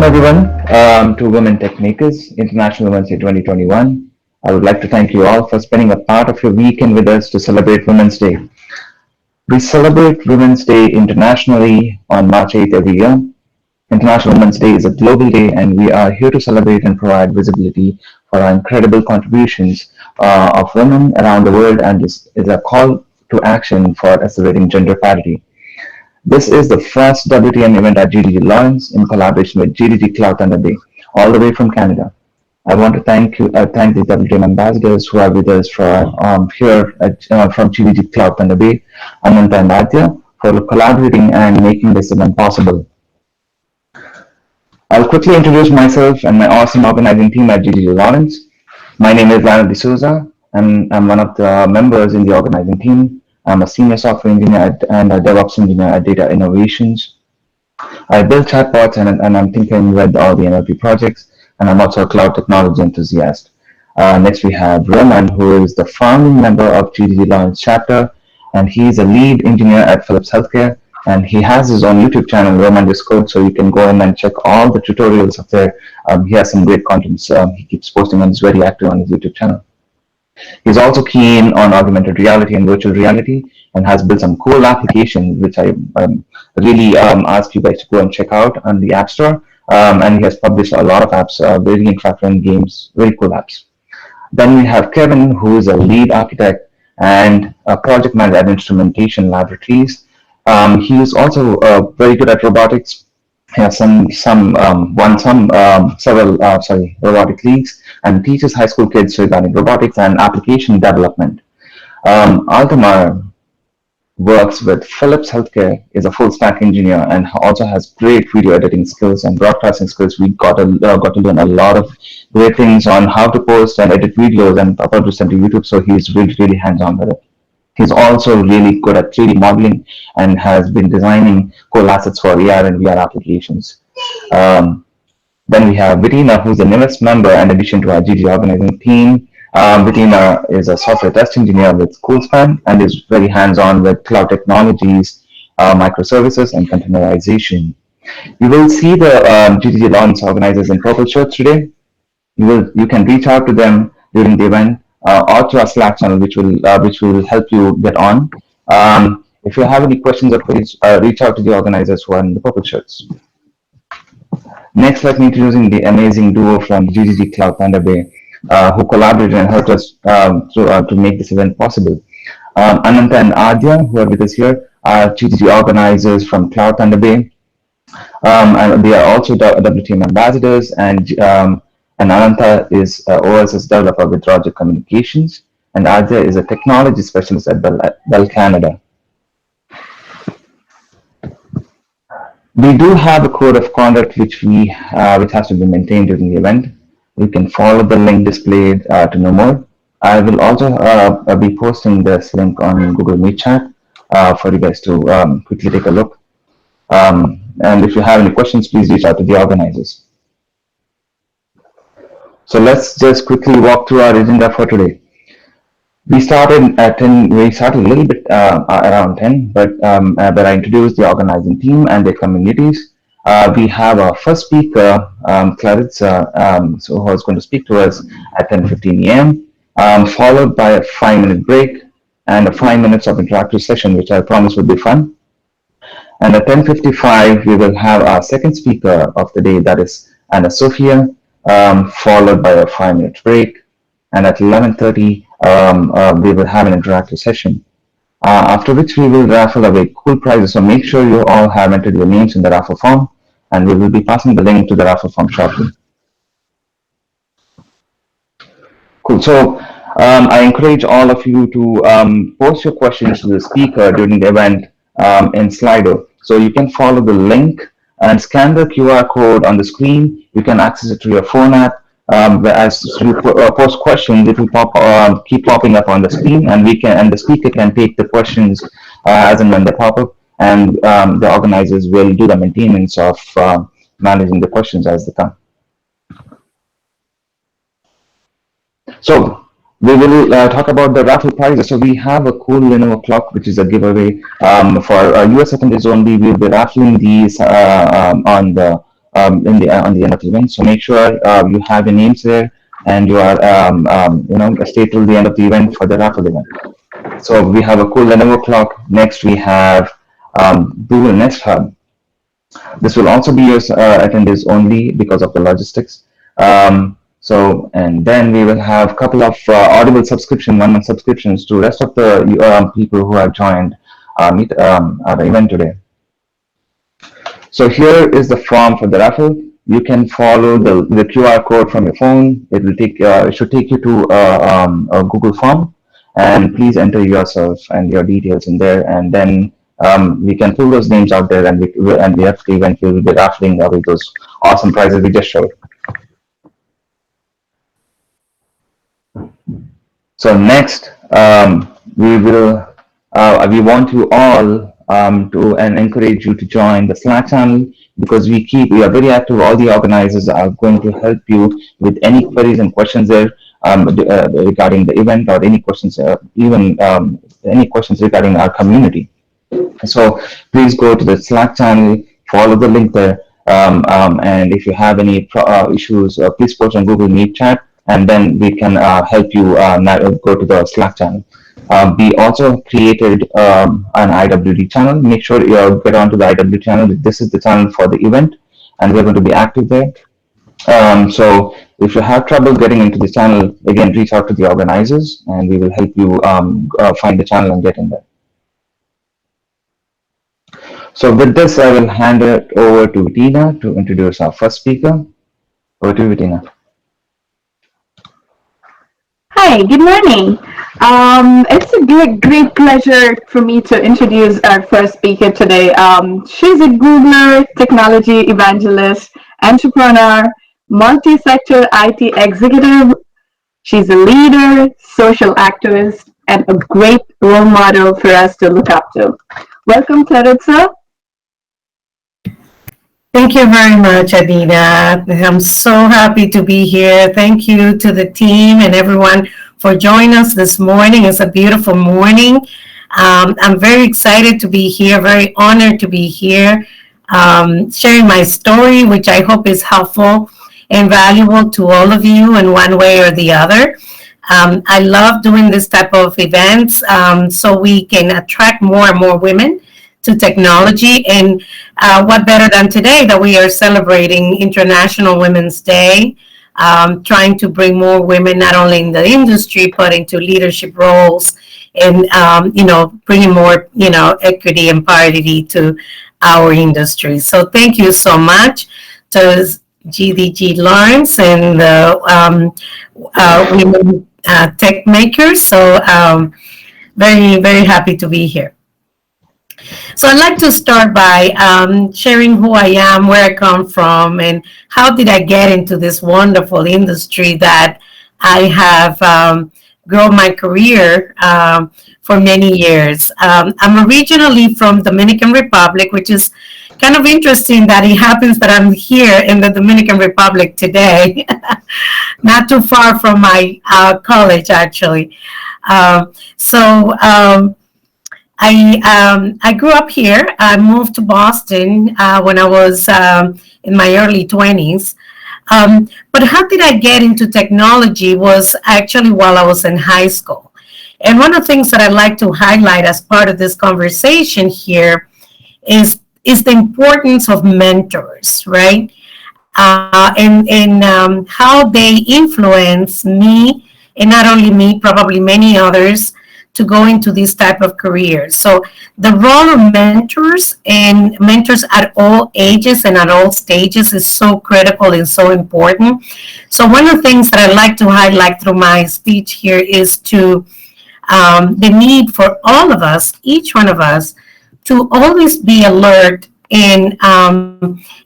everyone to Women Tech Makers International Women's Day 2021. I would like to thank you all for spending a part of your weekend with us to celebrate Women's Day. We celebrate Women's Day internationally on March 8th every year. International Women's Day is a global day, and we are here to celebrate and provide visibility for our incredible contributions of women around the world, and this is a call to action for accelerating gender parity. This is the first WTM event at GDG Lawrence in collaboration with GDG Cloud Thunder Bay, all the way from Canada. I want to thank the WTM ambassadors who are with us from GDG Cloud Thunder Bay, Ananta and Adya, for collaborating and making this event possible. I'll quickly introduce myself and my awesome organizing team at GDG Lawrence. My name is Lionel D'Souza, and I'm one of the members in the organizing team. I'm a senior software engineer and a DevOps engineer at Data Innovations. I build chatbots and I'm thinking with all the NLP projects, and I'm also a cloud technology enthusiast. Next we have Roman, who is the founding member of GDG Lawrence chapter, and he's a lead engineer at Philips Healthcare, and he has his own YouTube channel, Roman Discord, so you can go in and check all the tutorials up there. He has some great content. He keeps posting and is very active on his YouTube channel. He's also keen on augmented reality and virtual reality, and has built some cool applications, which I really ask you guys to go and check out on the App Store. And he has published a lot of apps, very interactive and games, very cool apps. Then we have Kevin, who is a lead architect and a project manager at Instrumentation Laboratories. He is also very good at robotics. He has won several robotic leagues, and teaches high school kids regarding robotics and application development. Altamar works with Philips Healthcare, is a full stack engineer, and also has great video editing skills and broadcasting skills. We got to learn a lot of great things on how to post and edit videos and upload them to YouTube. So he's really hands-on with it. He's also really good at 3D modeling and has been designing cool assets for AR and VR applications. Then we have Bettina, who's the newest member in addition to our GDG organizing team. Bettina is a software test engineer with Schoolspan and is very hands-on with cloud technologies, microservices, and containerization. You will see the GDG Lawrence organizers in purple shirts today. You can reach out to them during the event, or to our Slack channel, which will help you get on. If you have any questions or queries, reach out to the organizers who are in the purple shirts. Next, let me introducing the amazing duo from GDG Cloud Thunder Bay, who collaborated and helped us to make this event possible. Ananta and Adya, who are with us here, are GDG organizers from Cloud Thunder Bay, and they are also WTM ambassadors, and Ananta is OSS developer with Roger Communications, and Adya is a technology specialist at Bell Canada. We do have a code of conduct which has to be maintained during the event. You can follow the link displayed to know more. I will also be posting this link on Google Meet chat for you guys to quickly take a look. And if you have any questions, please reach out to the organizers. So let's just quickly walk through our agenda for today. We started at 10. We started a little bit around 10, but I introduced the organizing team and their communities. We have our first speaker, Claritza, who is going to speak to us at 10:15 a.m., followed by a 5-minute break and a 5 minutes of interactive session, which I promise will be fun. And at 10:55, we will have our second speaker of the day, that is Anasofía, followed by a 5-minute break. And at 11:30, we will have an interactive session. After which we will raffle away cool prizes. So make sure you all have entered your names in the raffle form, and we will be passing the link to the raffle form shortly. Cool. So I encourage all of you to post your questions to the speaker during the event in Slido. So you can follow the link and scan the QR code on the screen. You can access it through your phone app. As you post questions, it will keep popping up on the screen, and the speaker can take the questions as and when they pop up, and the organizers will do the maintenance of managing the questions as they come. So we will talk about the raffle prizes. So we have a cool Lenovo clock, which is a giveaway for US attendees only. We'll be raffling these on the on the end of the event. So make sure you have your names there and you are stay till the end of the event for the raffle event. So we have a cool Lenovo clock. Next we have Google Nest Hub. This will also be your attendees only because of the logistics. And then we will have a couple of Audible subscription, 1 month subscriptions to rest of the people who have joined our event today. So here is the form for the raffle. You can follow the QR code from your phone. It should take you to a Google form, and please enter yourself and your details in there, and then we can pull those names out there, and we have the event. We will be raffling away those awesome prizes we just showed. So next, we want you all to encourage you to join the Slack channel, because we are very active. All the organizers are going to help you with any queries and questions there regarding the event, or any questions, any questions regarding our community. So please go to the Slack channel, follow the link there, and if you have any issues, please post on Google Meet chat, and then we can help you go to the Slack channel. We also created an IWD channel. Make sure you get onto the IWD channel. This is the channel for the event, and we're going to be active there. So if you have trouble getting into the channel, again, reach out to the organizers, and we will help you find the channel and get in there. So with this, I will hand it over to Tina to introduce our first speaker. Over to you, Tina. Hi, good morning. It's a great pleasure for me to introduce our first speaker today. She's a Googler, technology evangelist, entrepreneur, multi-sector IT executive. She's a leader, social activist, and a great role model for us to look up to. Welcome, Claritza. Thank you very much, Adina. I'm so happy to be here. Thank you to the team and everyone for joining us this morning. It's a beautiful morning. I'm very excited to be here, very honored to be here, sharing my story, which I hope is helpful and valuable to all of you in one way or the other. I love doing this type of events so we can attract more and more women to technology. And what better than today that we are celebrating International Women's Day, trying to bring more women not only in the industry but into leadership roles, and bringing more equity and parity to our industry. So thank you so much to GDG Lawrence and the women tech makers. So very, very happy to be here. So I'd like to start by sharing who I am, where I come from, and how did I get into this wonderful industry that I have grown my career for many years. I'm originally from Dominican Republic, which is kind of interesting that it happens that I'm here in the Dominican Republic today, not too far from my college, actually. I grew up here. I moved to Boston when I was in my early 20s. But how did I get into technology was actually while I was in high school. And one of the things that I'd like to highlight as part of this conversation here is the importance of mentors, right? And how they influence me, and not only me, probably many others, to go into these type of careers. So the role of mentors and mentors at all ages and at all stages is so critical and so important. So one of the things that I'd like to highlight through my speech here is to the need for all of us, each one of us, to always be alert in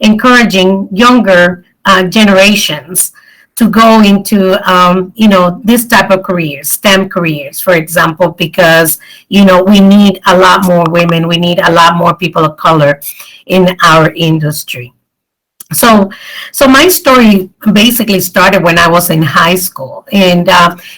encouraging younger generations to go into, this type of careers, STEM careers, for example, because, we need a lot more women. We need a lot more people of color in our industry. So my story basically started when I was in high school, and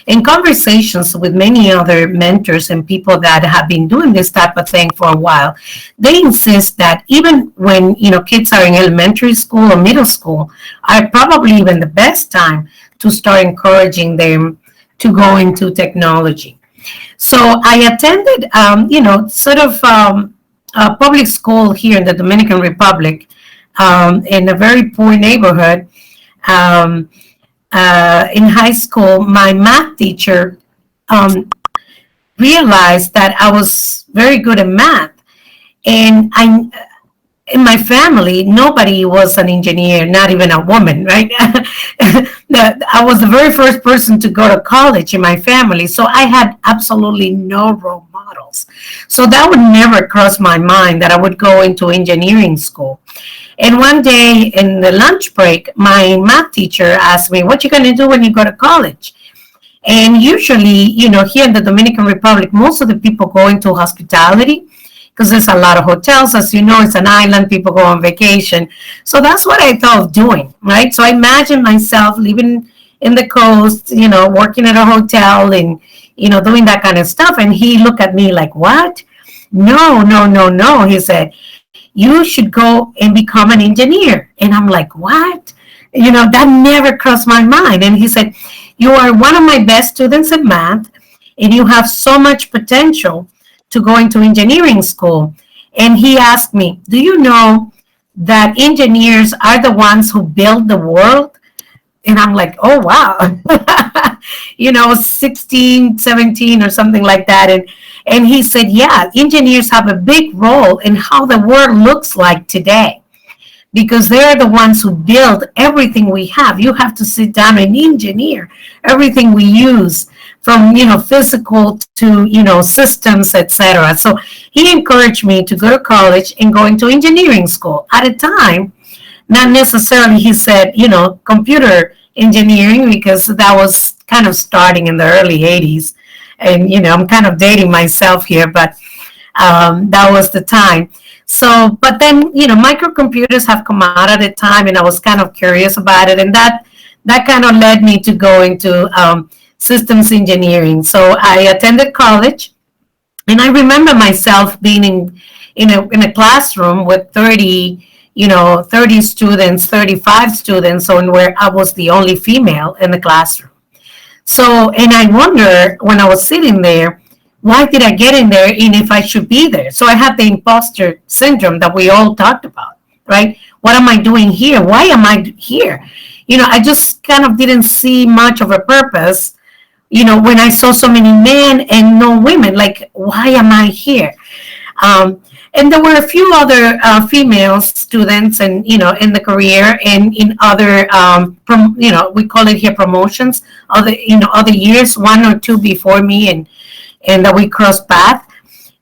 in conversations with many other mentors and people that have been doing this type of thing for a while, they insist that even when kids are in elementary school or middle school, are probably even the best time to start encouraging them to go into technology. So I attended, a public school here in the Dominican Republic, in a very poor neighborhood. Um, in high school, my math teacher um, realized that I was very good at math, and in my family, nobody was an engineer, not even a woman, right? That I was the very first person to go to college in my family, so I had absolutely no role models. So that would never cross my mind that I would go into engineering school. And one day in the lunch break, my math teacher asked me, "What you going to do when you go to college?" And usually, here in the Dominican Republic, most of the people go into hospitality because there's a lot of hotels. As you know, it's an island, people go on vacation. So that's what I thought of doing, right? So I imagined myself living in the coast, working at a hotel and, doing that kind of stuff. And he looked at me like, "What? No, no, no, no." He said, "You should go and become an engineer." And I'm like, "What?" That never crossed my mind. And he said, "You are one of my best students in math, and you have so much potential to go into engineering school." And he asked me, "Do you know that engineers are the ones who build the world?" And I'm like, "Oh, wow." 16, 17 or something like that. And he said, "Yeah, engineers have a big role in how the world looks like today, because they're the ones who build everything we have. You have to sit down and engineer everything we use, from physical to systems, etc." So he encouraged me to go to college and go into engineering school. At a time, not necessarily, he said, computer engineering, because that was kind of starting in the early 80s. And I'm kind of dating myself here, but that was the time. So, but then microcomputers have come out at a time, and I was kind of curious about it, and that kind of led me to go into systems engineering. So I attended college, and I remember myself being in a classroom with 30 students, 35 students, on where I was the only female in the classroom. So, and I wonder, when I was sitting there, why did I get in there, and if I should be there? So I had the imposter syndrome that we all talked about, right? What am I doing here? Why am I here? I just kind of didn't see much of a purpose, when I saw so many men and no women. Like, why am I here? And there were a few other female students, and in the career and in other, we call it here promotions, other years, one or two before me, and that we crossed paths.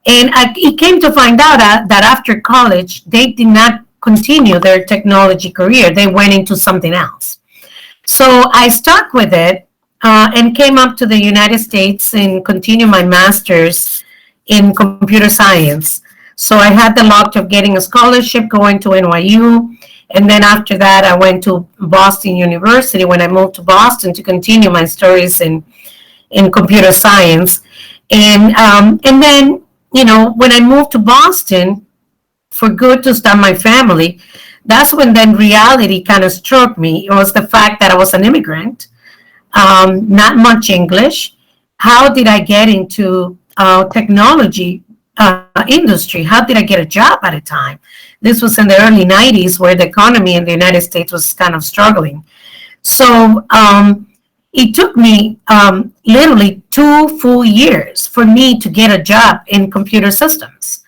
And it came to find out that after college, they did not continue their technology career. They went into something else. So I stuck with it, and came up to the United States and continued my master's in computer science. So I had the luck of getting a scholarship going to NYU. And then after that, I went to Boston University when I moved to Boston to continue my studies in computer science. And then, when I moved to Boston for good to start my family, that's when then reality kind of struck me. It was the fact that I was an immigrant, not much English. How did I get into technology industry? How did I get a job at a time? This was in the early 90s, where the economy in the United States was kind of struggling. So it took me literally 2 full years for me to get a job in computer systems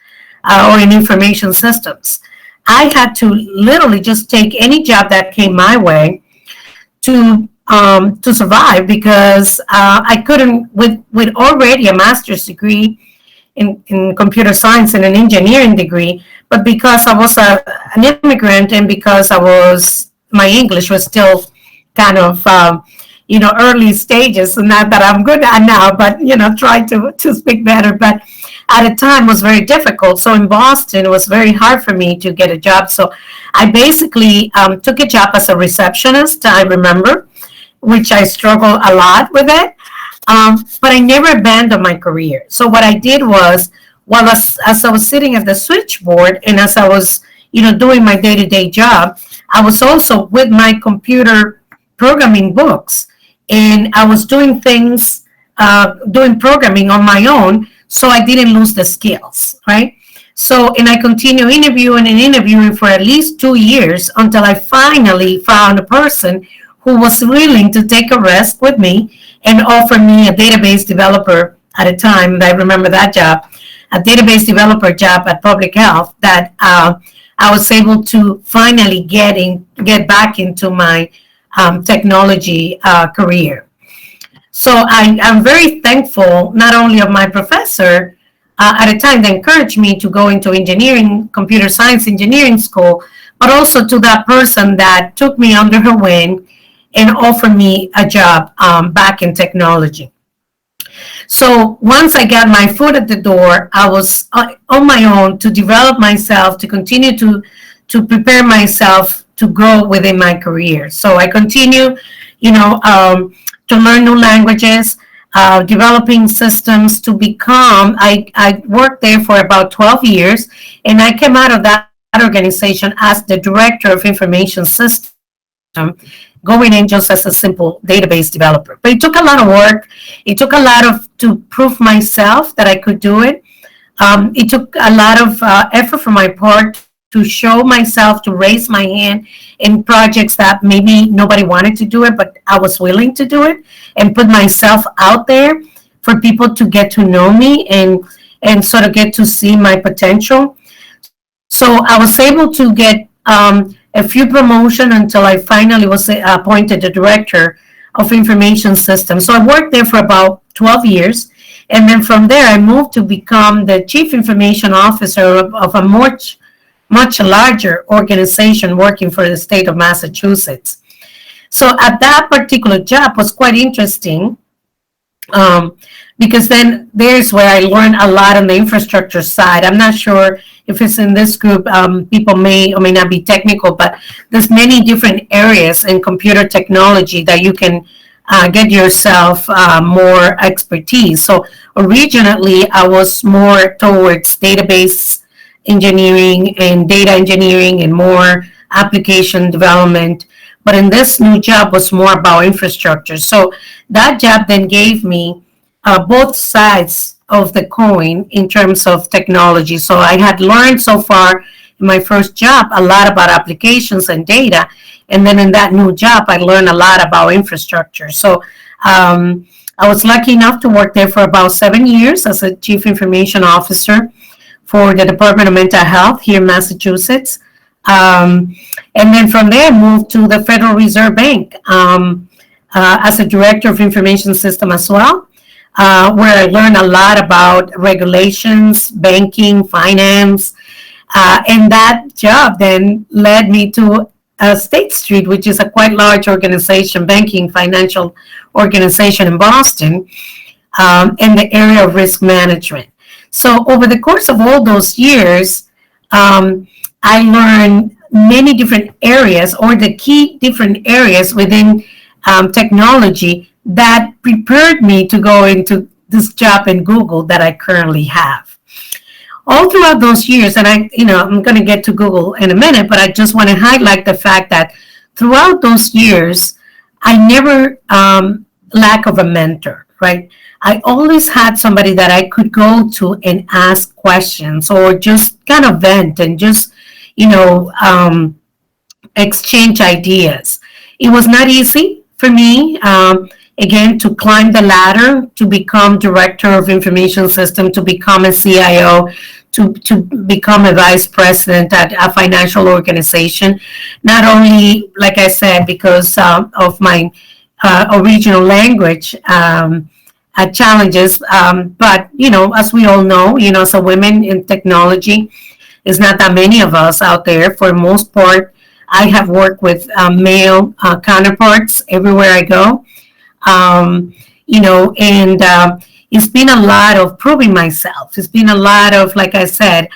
or in information systems. I had to literally just take any job that came my way to survive, because I couldn't, with already a master's degree in computer science and an engineering degree, but because I was an immigrant, and because my English was still kind of, early stages. Not that I'm good at now, but, try to speak better. But at a time was very difficult. So in Boston, it was very hard for me to get a job. So I basically took a job as a receptionist, I remember, which I struggled a lot with it. But I never abandoned my career. So what I did was, while as I was sitting at the switchboard and as I was, doing my day-to-day job, I was also with my computer programming books, and I was doing things, doing programming on my own, so I didn't lose the skills, right? So, and I continued interviewing for at least 2 years until I finally found a person who was willing to take a risk with me and offer me a database developer at a time. I remember that job, a database developer job at Public Health that I was able to finally get back into my technology career. So I'm very thankful not only of my professor at a time that encouraged me to go into engineering, computer science engineering school, but also to that person that took me under her wing and offered me a job back in technology. So once I got my foot at the door, I was on my own to develop myself, to continue to prepare myself to grow within my career. So I continue, to learn new languages, developing systems to become, I worked there for about 12 years, and I came out of that organization as the director of information system, going in just as a simple database developer. But it took a lot of work. It took a lot to prove myself that I could do it. It took a lot of effort from my part to show myself, to raise my hand in projects that maybe nobody wanted to do it, but I was willing to do it and put myself out there for people to get to know me and sort of get to see my potential. So I was able to get a few promotions until I finally was appointed the director of information systems. So I worked there for about 12 years. And then from there, I moved to become the chief information officer of a much larger organization working for the state of Massachusetts. So at that particular job was quite interesting because then there's where I learned a lot on the infrastructure side. I'm not sure if it's in this group, people may or may not be technical, but there's many different areas in computer technology that you can get yourself more expertise. So originally, I was more towards database engineering and data engineering and more application development. But in this new job was more about infrastructure. So that job then gave me both sides of the coin in terms of technology. So I had learned so far in my first job a lot about applications and data. And then in that new job, I learned a lot about infrastructure. So I was lucky enough to work there for about 7 years as a chief information officer for the Department of Mental Health here in Massachusetts. And then from there, I moved to the Federal Reserve Bank as a director of information system as well, where I learned a lot about regulations, banking, finance. And that job then led me to State Street, which is a quite large organization, banking, financial organization in Boston, in the area of risk management. So over the course of all those years, I learned many different areas, or the key different areas within technology that prepared me to go into this job in Google that I currently have. All throughout those years, and I'm going to get to Google in a minute, but I just want to highlight the fact that throughout those years, I never lack of a mentor, right? I always had somebody that I could go to and ask questions or just kind of vent and just, exchange ideas. It was not easy for me, again, to climb the ladder, to become director of information system, to become a CIO, to become a vice president at a financial organization. Not only, like I said, because of my original language challenges, but, as we all know, as a women in technology, there's not that many of us out there. For the most part, I have worked with male it's been a lot of proving myself. It's been a lot of, like I said,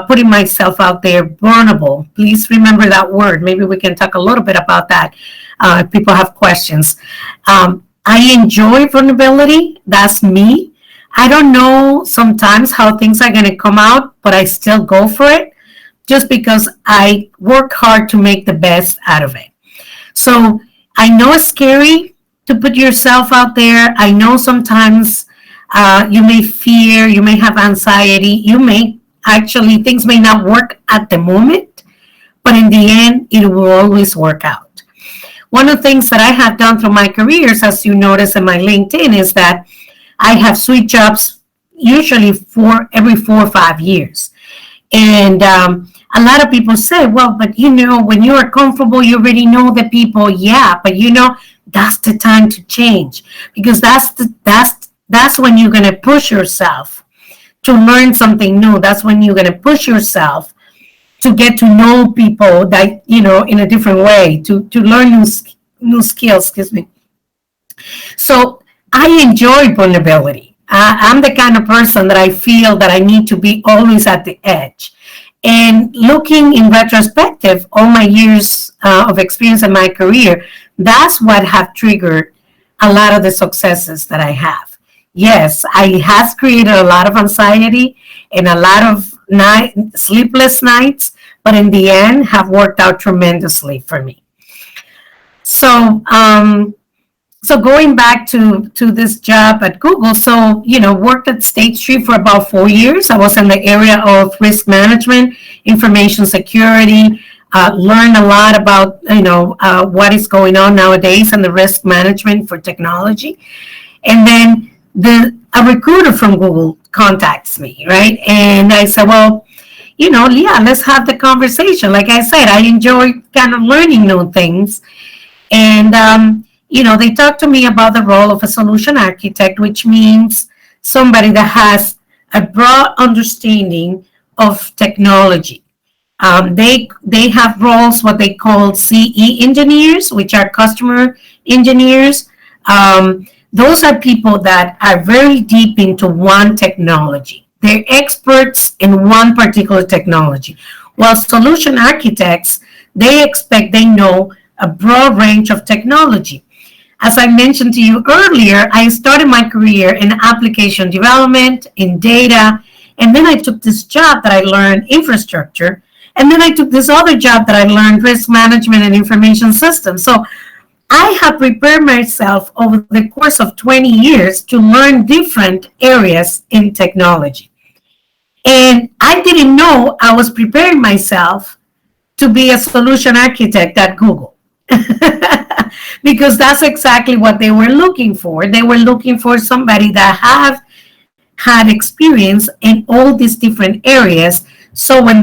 putting myself out there, vulnerable. Please remember that word. Maybe we can talk a little bit about that if people have questions. I enjoy vulnerability. That's me. I don't know sometimes how things are going to come out, but I still go for it just because I work hard to make the best out of it. So I know it's scary to put yourself out there. I know sometimes you may fear, you may have anxiety, you may actually, things may not work at the moment, but in the end, it will always work out. One of the things that I have done through my careers, as you notice in my LinkedIn, is that I have switched jobs usually every 4 or 5 years. And a lot of people say, well, but when you are comfortable, you already know the people. Yeah, but that's the time to change, because that's when you're going to push yourself to learn something new. That's when you're going to push yourself to get to know people that, in a different way, to learn new skills, So I enjoy vulnerability. I'm the kind of person that I feel that I need to be always at the edge. And looking in retrospective, all my years of experience in my career, that's what have triggered a lot of the successes that I have. Yes, I has created a lot of anxiety and a lot of sleepless nights, but in the end have worked out tremendously for me. So going back to this job at Google, worked at State Street for about 4 years. I was in the area of risk management, information security, learned a lot about, what is going on nowadays in the risk management for technology. And then a recruiter from Google contacts me, right? And I said, well, Leah, let's have the conversation. Like I said, I enjoy kind of learning new things. And, they talked to me about the role of a solution architect, which means somebody that has a broad understanding of technology. They have roles, what they call CE engineers, which are customer engineers. Those are people that are very deep into one technology. They're experts in one particular technology. While solution architects, they know a broad range of technology. As I mentioned to you earlier, I started my career in application development, in data, and then I took this job that I learned infrastructure, and then I took this other job that I learned risk management and information systems. So I have prepared myself over the course of 20 years to learn different areas in technology. And I didn't know I was preparing myself to be a solution architect at Google. Because that's exactly what they were looking for. They were looking for somebody that had experience in all these different areas. So when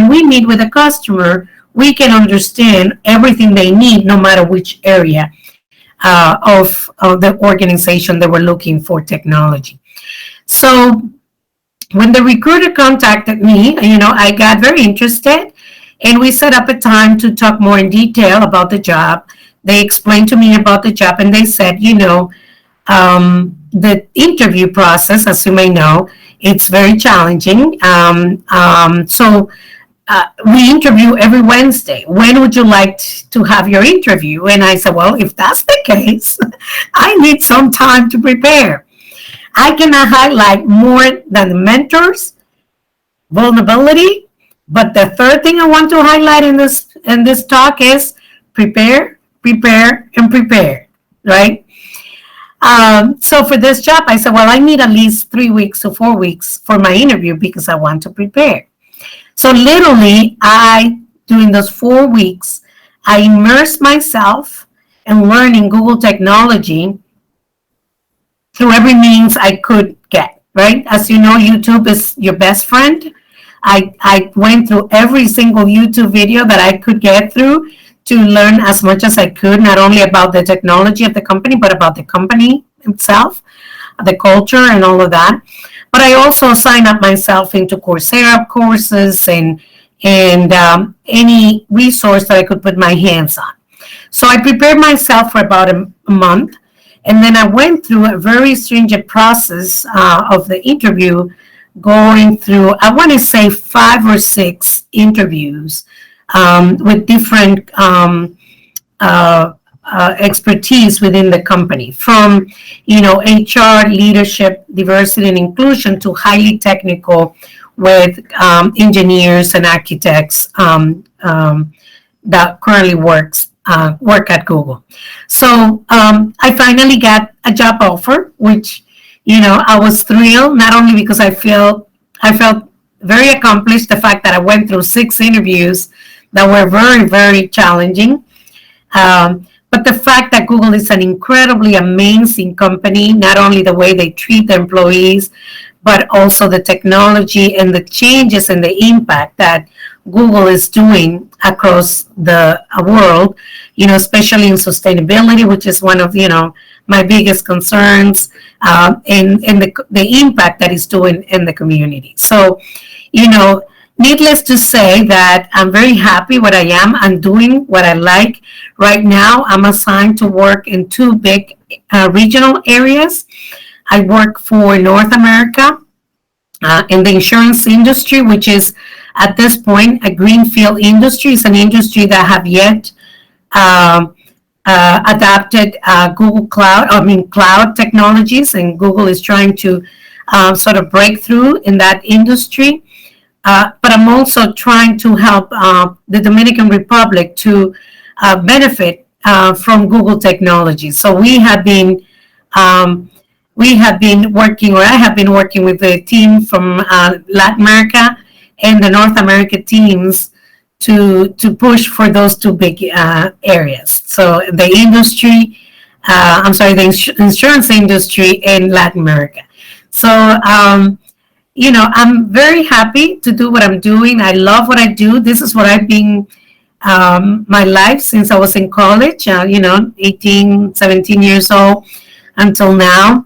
we meet with a customer, we can understand everything they need, no matter which area of the organization they were looking for technology. So when the recruiter contacted me, I got very interested, and we set up a time to talk more in detail about the job. They explained to me about the job, and they said, the interview process, as you may know, it's very challenging. So we interview every Wednesday. When would you like to have your interview? And I said, well, if that's the case, I need some time to prepare. I cannot highlight more than the mentors, vulnerability, but the third thing I want to highlight in this talk is prepare, and prepare, right? So for this job, I said, well, I need at least 3 weeks to 4 weeks for my interview because I want to prepare. So literally, during those 4 weeks, I immersed myself in learning Google technology through every means I could get, right? As you know, YouTube is your best friend. I went through every single YouTube video that I could get through to learn as much as I could, not only about the technology of the company, but about the company itself, the culture and all of that. But I also signed up myself into Coursera courses and any resource that I could put my hands on. So I prepared myself for about a month. And then I went through a very stringent process of the interview, going through, I want to say 5 or 6 interviews with different expertise within the company, from HR, leadership, diversity, and inclusion, to highly technical with engineers and architects that currently work at Google. So I finally got a job offer, which I was thrilled, not only because I felt very accomplished, the fact that I went through 6 interviews that were very, very challenging. But the fact that Google is an incredibly amazing company, not only the way they treat their employees, but also the technology and the changes and the impact that Google is doing across the world, especially in sustainability, which is one of, my biggest concerns, and the impact that it's doing in the community. So, needless to say that I'm very happy what I am. I'm doing what I like. Right now, I'm assigned to work in 2 big regional areas. I work for North America in the insurance industry, which is at this point a greenfield industry. It's an industry that have yet adapted Google cloud technologies, and Google is trying to sort of break through in that industry. But I'm also trying to help the Dominican Republic to benefit from Google technology. So we have been working, or I have been working with the team from Latin America and the North America teams to push for those 2 big areas. So the insurance industry in Latin America. So, I'm very happy to do what I'm doing. I love what I do. This is what I've been my life since I was in college, 18, 17 years old until now.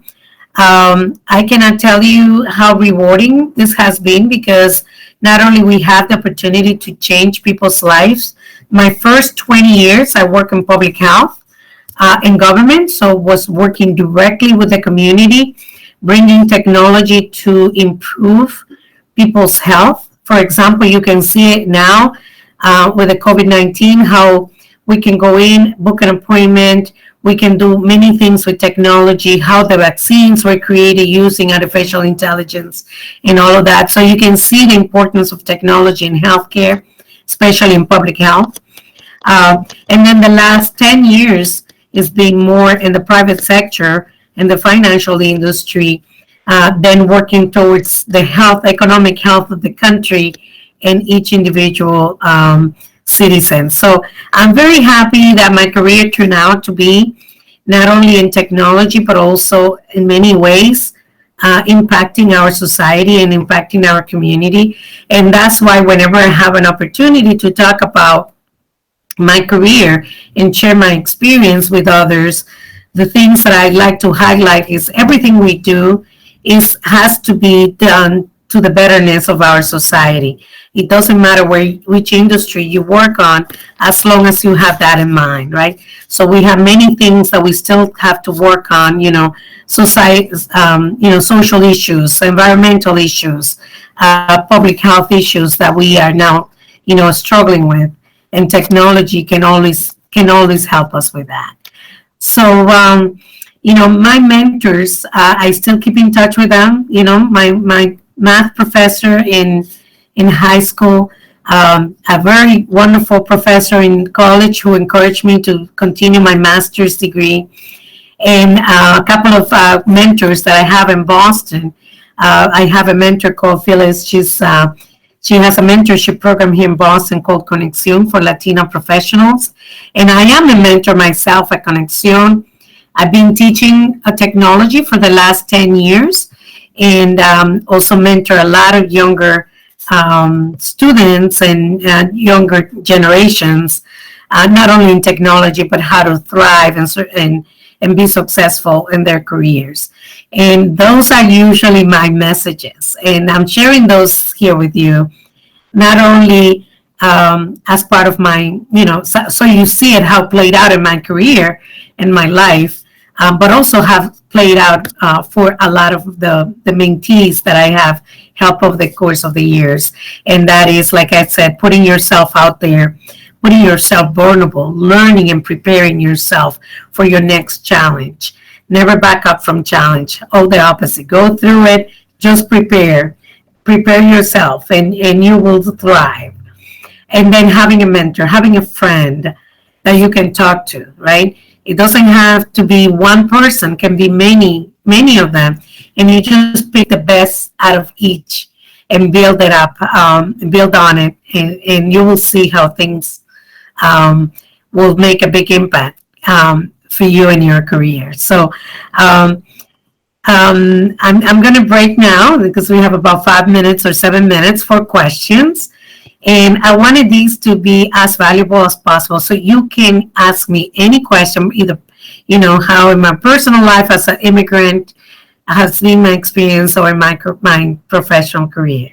I cannot tell you how rewarding this has been, because not only we have the opportunity to change people's lives. My first 20 years, I work in public health in government, so was working directly with the community, bringing technology to improve people's health. For example, you can see it now with the COVID-19, how we can go in, book an appointment, we can do many things with technology, how the vaccines were created using artificial intelligence and all of that. So you can see the importance of technology in healthcare, especially in public health. And then the last 10 years is being more in the private sector, in the financial industry, then working towards the economic health of the country and each individual citizen. So I'm very happy that my career turned out to be not only in technology, but also in many ways impacting our society and impacting our community. And that's why whenever I have an opportunity to talk about my career and share my experience with others, the things that I like to highlight is everything we do has to be done to the betterness of our society. It doesn't matter which industry you work on, as long as you have that in mind, right? So we have many things that we still have to work on, society, social issues, environmental issues, public health issues that we are now, struggling with, and technology can always help us with that. So, my mentors, I still keep in touch with them. My math professor in high school, a very wonderful professor in college who encouraged me to continue my master's degree, and a couple of mentors that I have in Boston. I have a mentor called Phyllis. She has a mentorship program here in Boston called Conexión for Latino professionals, and I am a mentor myself at Conexión. I've been teaching technology for the last 10 years, and also mentor a lot of younger students and younger generations, not only in technology, but how to thrive and be successful in their careers. And those are usually my messages. And I'm sharing those here with you, not only as part of my, so you see it how played out in my career and my life, but also have played out for a lot of the mentees that I have helped over the course of the years. And that is, like I said, putting yourself out there, putting yourself vulnerable, learning and preparing yourself for your next challenge. Never back up from challenge. All the opposite. Go through it. Just prepare. Prepare yourself, and you will thrive. And then having a mentor, having a friend that you can talk to, right? It doesn't have to be one person, can be many, many of them. And you just pick the best out of each and build it up, build on it, and you will see how things will make a big impact for you in your career. So I'm going to break now because we have about 5 minutes or 7 minutes for questions. And I wanted these to be as valuable as possible. So you can ask me any question, either, how in my personal life as an immigrant has been my experience, or in my professional career.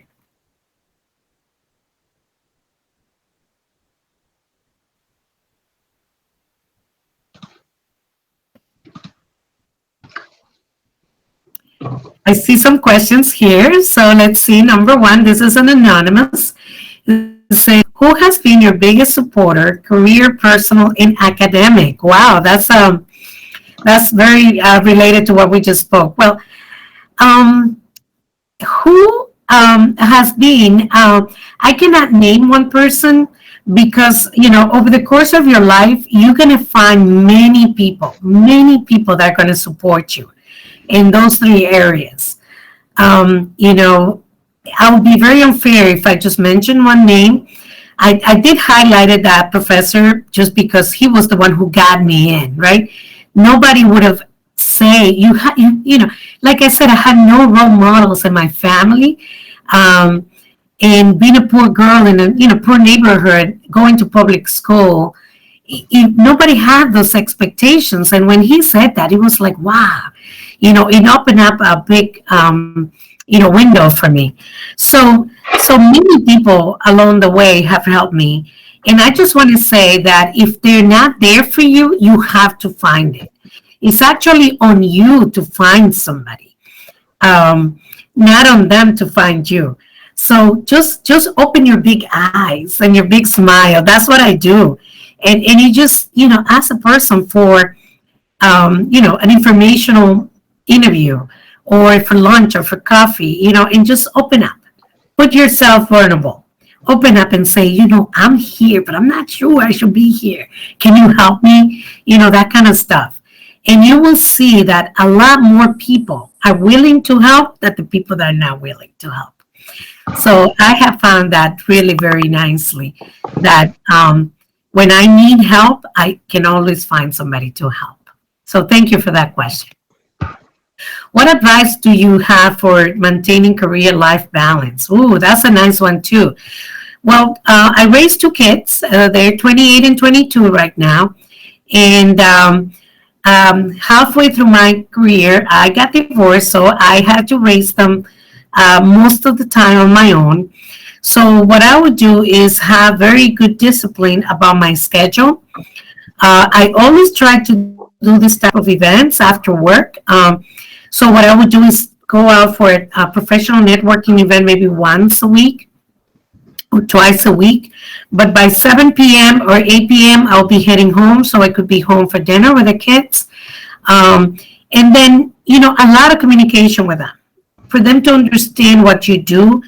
I see some questions here. So let's see. Number one, this is an anonymous. Say, who has been your biggest supporter, career, personal, and academic? Wow, that's very related to what we just spoke. Well, who has been? I cannot name one person because over the course of your life, you're gonna find many people that are gonna support you in those three areas. I would be very unfair if I just mentioned one name. I did highlight that professor just because he was the one who got me in, right? Nobody would have said, like I said, I had no role models in my family. And being a poor girl in a poor neighborhood, going to public school, nobody had those expectations. And when he said that, it was like, wow, it opened up a big window for me. So many people along the way have helped me. And I just want to say that if they're not there for you, you have to find it. It's actually on you to find somebody, not on them to find you. So just open your big eyes and your big smile. That's what I do. And you just, ask a person for, an informational interview, or for lunch, or for coffee, and just open up. Put yourself vulnerable. Open up and say, I'm here, but I'm not sure I should be here. Can you help me? That kind of stuff. And you will see that a lot more people are willing to help than the people that are not willing to help. So I have found that really very nicely, that when I need help, I can always find somebody to help. So thank you for that question. What advice do you have for maintaining career-life balance? Ooh, that's a nice one too. Well, I raised two kids. They're 28 and 22 right now. And halfway through my career, I got divorced, so I had to raise them most of the time on my own. So what I would do is have very good discipline about my schedule. I always try to do this type of events after work. So what I would do is go out for a professional networking event maybe once a week or twice a week. But by 7 p.m. or 8 p.m., I'll be heading home, so I could be home for dinner with the kids. And then, a lot of communication with them, for them to understand what you do,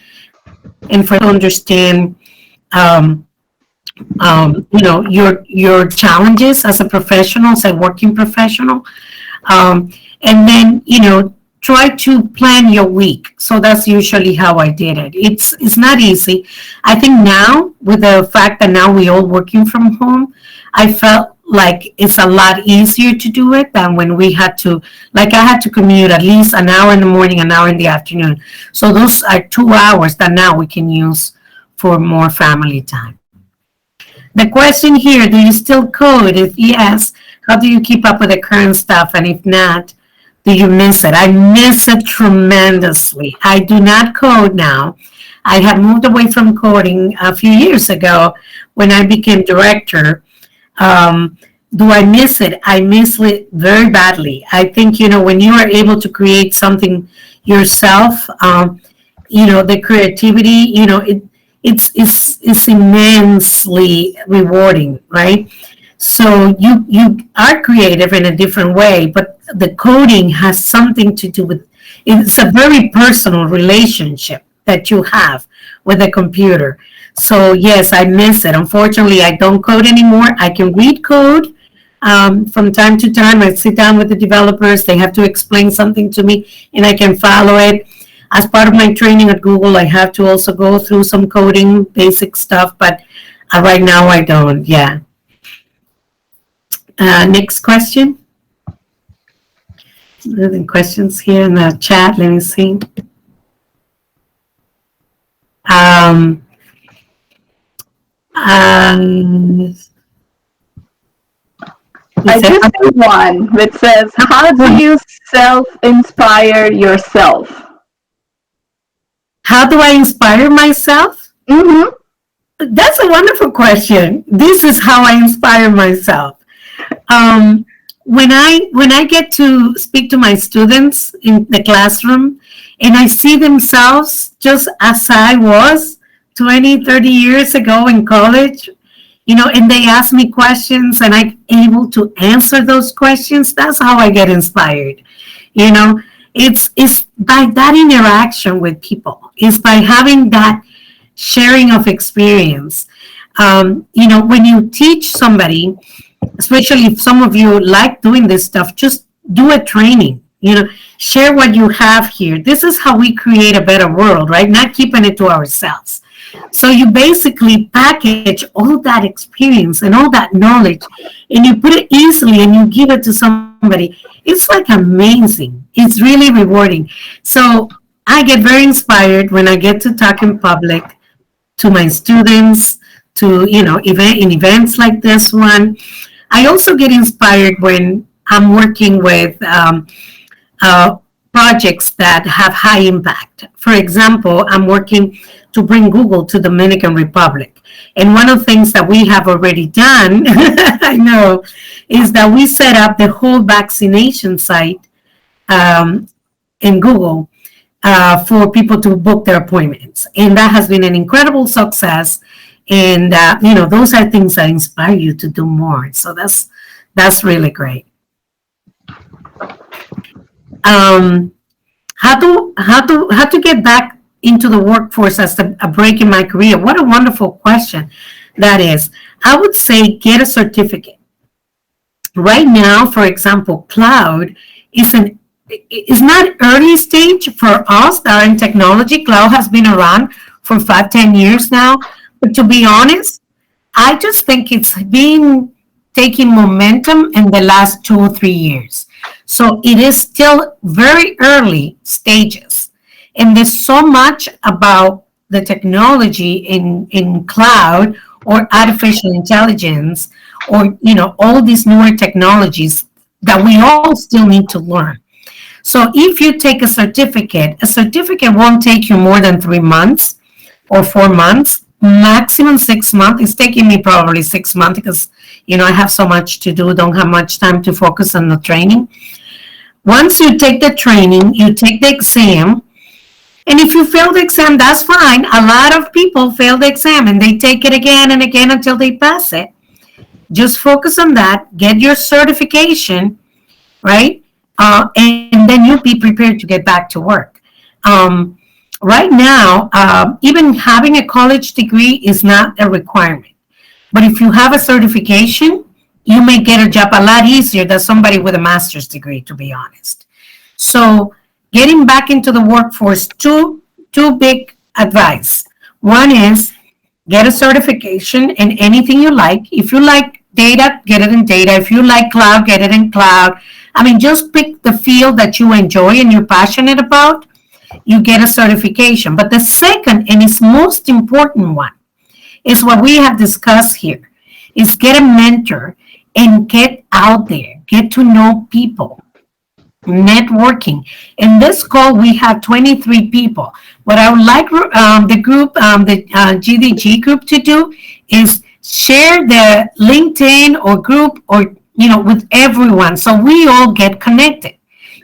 and for them to understand, your challenges as a professional, as a working professional. And then, try to plan your week. So that's usually how I did it. It's not easy. I think now, with the fact that now we all working from home, I felt like it's a lot easier to do it than when we had to, I had to commute at least an hour in the morning, an hour in the afternoon. So those are 2 hours that now we can use for more family time. The question here, do you still code? If yes, how do you keep up with the current stuff? And if not, do you miss it? I miss it tremendously. I do not code now. I have moved away from coding a few years ago when I became director. Do I miss it? I miss it very badly. I think, when you are able to create something yourself, the creativity, it's immensely rewarding, right? So you are creative in a different way, but the coding has something to do with, it's a very personal relationship that you have with the computer. So yes, I miss it. Unfortunately, I don't code anymore. I can read code. From time to time, I sit down with the developers. They have to explain something to me, and I can follow it. As part of my training at Google, I have to also go through some coding, basic stuff, but right now I don't. Yeah. Next question. Any questions here in the chat? Let me see. I just have one which says, how do you self-inspire yourself? How do I inspire myself? Mm-hmm. That's a wonderful question. This is how I inspire myself. When I get to speak to my students in the classroom and I see themselves just as I was 20, 30 years ago in college, and they ask me questions and I'm able to answer those questions, that's how I get inspired. It's by that interaction with people. It's by having that sharing of experience. When you teach somebody, especially if some of you like doing this stuff, just do a training, share what you have here. This is how we create a better world, right? Not keeping it to ourselves. So you basically package all that experience and all that knowledge, and you put it easily and you give it to somebody. It's like amazing. It's really rewarding. So I get very inspired when I get to talk in public to my students, to, in events like this one. I also get inspired when I'm working with projects that have high impact. For example, I'm working to bring Google to Dominican Republic. And one of the things that we have already done, I know, is that we set up the whole vaccination site in Google for people to book their appointments. And that has been an incredible success. And, those are things that inspire you to do more. So that's really great. How to get back into the workforce as a break in my career? What a wonderful question that is. I would say get a certificate. Right now, for example, cloud is not early stage for us that are in technology. Cloud has been around for 5-10 years now. But to be honest, I just think it's been taking momentum in the last 2 or 3 years. So it is still very early stages. And there's so much about the technology in cloud or artificial intelligence or, all these newer technologies that we all still need to learn. So if you take a certificate won't take you more than 3 months or 4 months, maximum 6 months. It's taking me probably 6 months because, I have so much to do, don't have much time to focus on the training. Once you take the training, you take the exam. And if you fail the exam, that's fine. A lot of people fail the exam and they take it again and again until they pass it. Just focus on that, get your certification, right? And then you'll be prepared to get back to work. Right now, even having a college degree is not a requirement. But if you have a certification, you may get a job a lot easier than somebody with a master's degree, to be honest. So getting back into the workforce, two big advice. One is get a certification in anything you like. If you like data, get it in data. If you like cloud, get it in cloud. Just pick the field that you enjoy and you're passionate about. You get a certification. But the second and its most important one is what we have discussed here, is get a mentor and get out there, get to know people, networking. In this call, we have 23 people. What I would like the group, the GDG group to do is share the LinkedIn or group or with everyone. So we all get connected.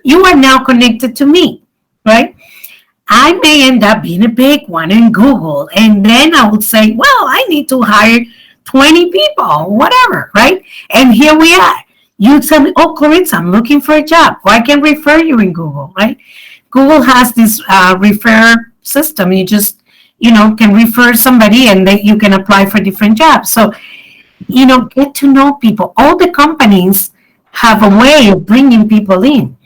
You are now connected to me, right? I may end up being a big one in Google. And then I would say, well, I need to hire 20 people, whatever, right? And here we are. You tell me, oh, Claritza, I'm looking for a job. Well, I can refer you in Google, right? Google has this refer system. You just, can refer somebody and you can apply for different jobs. So, get to know people. All the companies have a way of bringing people in.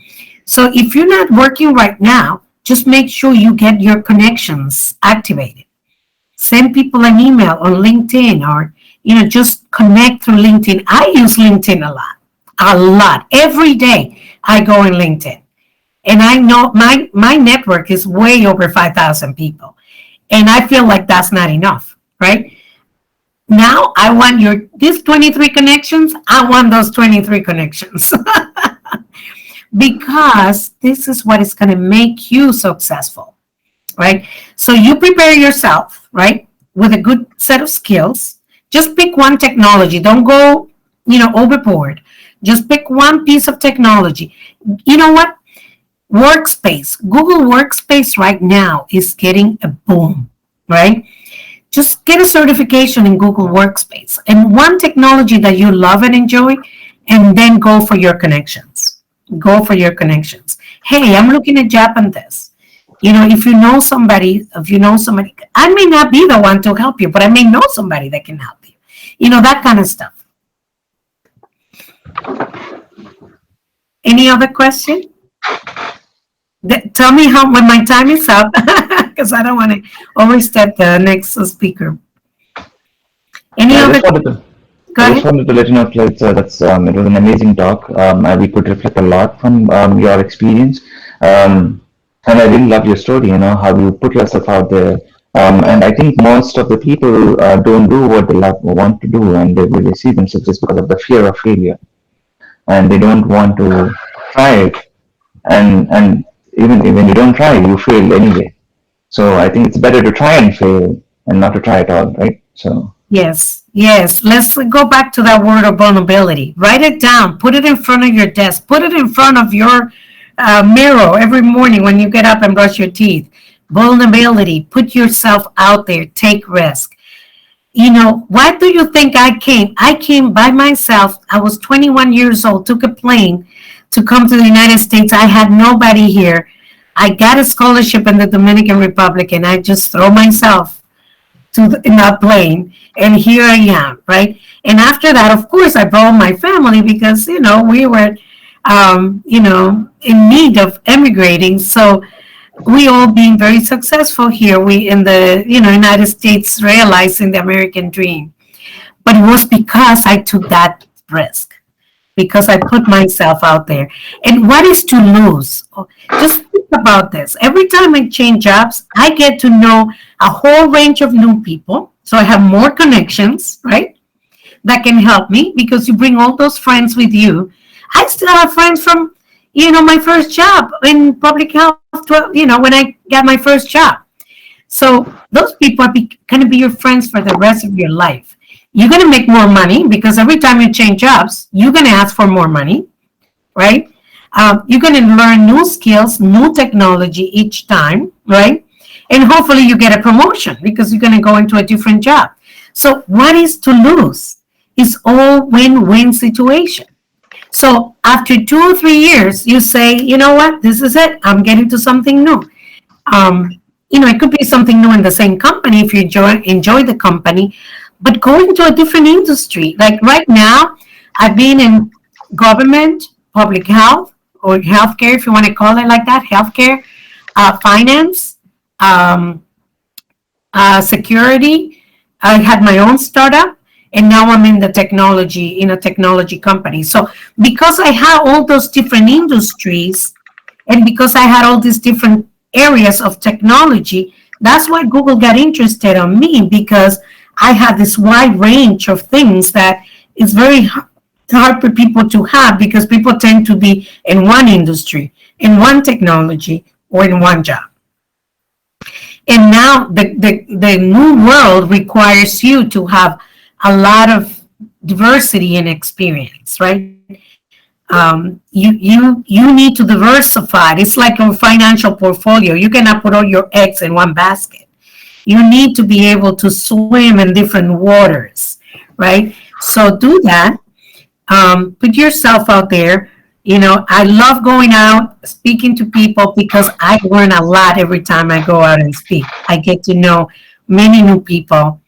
So if you're not working right now, just make sure you get your connections activated. Send people an email on LinkedIn or, just connect through LinkedIn. I use LinkedIn a lot. Every day I go in LinkedIn. And I know my network is way over 5,000 people. And I feel like that's not enough, right? Now I want these 23 connections. I want those 23 connections. Because this is what is going to make you successful, right? So you prepare yourself, right, with a good set of skills. Just pick one technology. Don't go, overboard. Just pick one piece of technology. You know what? Workspace. Google Workspace right now is getting a boom, right? Just get a certification in Google Workspace and one technology that you love and enjoy, and then go for your connections. Go for your connections. Hey, I'm looking at job on this. If you know somebody, I may not be the one to help you, but I may know somebody that can help you. That kind of stuff. Any other question? Tell me when my time is up, because I don't want to overstep the next speaker. Any other? I just wanted to let you know, Claritza, it was an amazing talk. We could reflect a lot from your experience. And I really love your story, how you put yourself out there. And I think most of the people don't do what they want to do, and they see themselves just because of the fear of failure. And they don't want to try it. And even when you don't try, you fail anyway. So I think it's better to try and fail and not to try at all, right? So Yes. Let's go back to that word of vulnerability. Write it down. Put it in front of your desk. Put it in front of your mirror every morning when you get up and brush your teeth. Vulnerability. Put yourself out there. Take risk. Why do you think I came? I came by myself. I was 21 years old, took a plane to come to the United States. I had nobody here. I got a scholarship in the Dominican Republic, and I just throw myself in that plane, and here I am, right? And after that, of course, I brought my family because, we were, in need of emigrating. So we all being very successful here. We in the, United States realizing the American dream. But it was because I took that risk, because I put myself out there. And what is to lose? Just think about this. Every time I change jobs, I get to know a whole range of new people. So I have more connections, right? That can help me because you bring all those friends with you. I still have friends from, my first job in public health, when I got my first job. So those people are going to be your friends for the rest of your life. You're going to make more money because every time you change jobs, you're going to ask for more money, right? You're going to learn new skills, new technology each time, right? And hopefully you get a promotion because you're going to go into a different job. So what is to lose? It's all win-win situation. So after 2 or 3 years, you say, you know what, this is it. I'm getting to something new. It could be something new in the same company if you enjoy the company, but going to a different industry. Like right now, I've been in government, public health, or healthcare, if you want to call it like that, healthcare, finance, security. I had my own startup, and now I'm in a technology company. So because I had all those different industries, and because I had all these different areas of technology, that's why Google got interested in me, because I had this wide range of things that is very hard for people to have, because people tend to be in one industry, in one technology, or in one job. And now the new world requires you to have a lot of diversity in experience, right? You need to diversify. It's like a financial portfolio. You cannot put all your eggs in one basket. You need to be able to swim in different waters, right? So do that. Put yourself out there. I love going out, speaking to people because I learn a lot every time I go out and speak. I get to know many new people,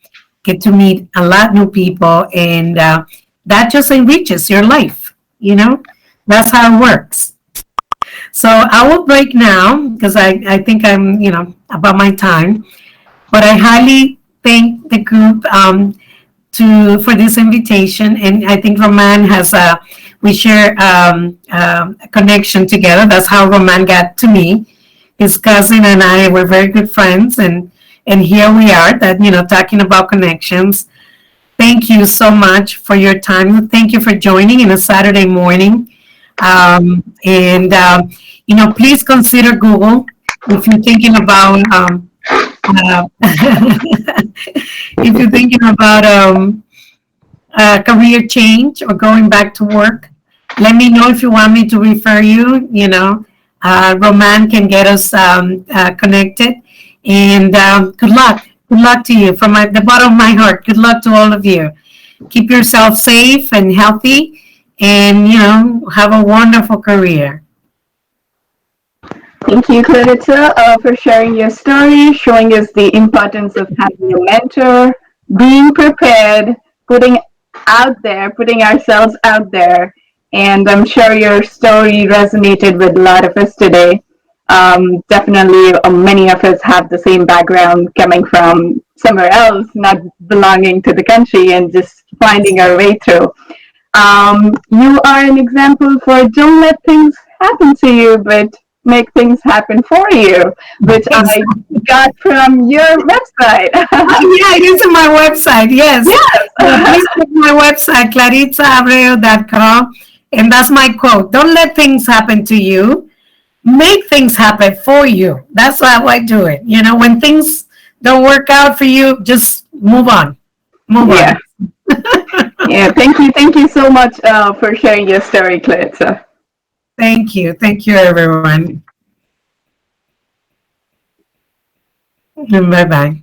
get to meet a lot new people, and that just enriches your life. That's how it works. So I will break now because I think I'm, about my time. But I highly thank the group for this invitation, and I think Roman we share a connection together. That's how Roman got to me. His cousin and I were very good friends, and here we are, talking about connections. Thank you so much for your time. Thank you for joining in a Saturday morning. Please consider Google if you're thinking about if you're thinking about career change or going back to work. Let me know if you want me to refer you. Roman can get us connected. And good luck. Good luck to you from the bottom of my heart. Good luck to all of you. Keep yourself safe and healthy, and have a wonderful career. Thank you, Claritza, for sharing your story, showing us the importance of having a mentor, being prepared, putting ourselves out there. And I'm sure your story resonated with a lot of us today. Definitely, many of us have the same background, coming from somewhere else, not belonging to the country, and just finding our way through. You are an example for don't let things happen to you, but make things happen for you, which I got from your website. Yeah, it is on my website. Yes. Please check my website, ClaritzaAbreu.com, and that's my quote. Don't let things happen to you. Make things happen for you. That's how I do it. When things don't work out for you, just move on. Move on. Yeah. Thank you so much for sharing your story, Claritza. Thank you, everyone. Bye-bye.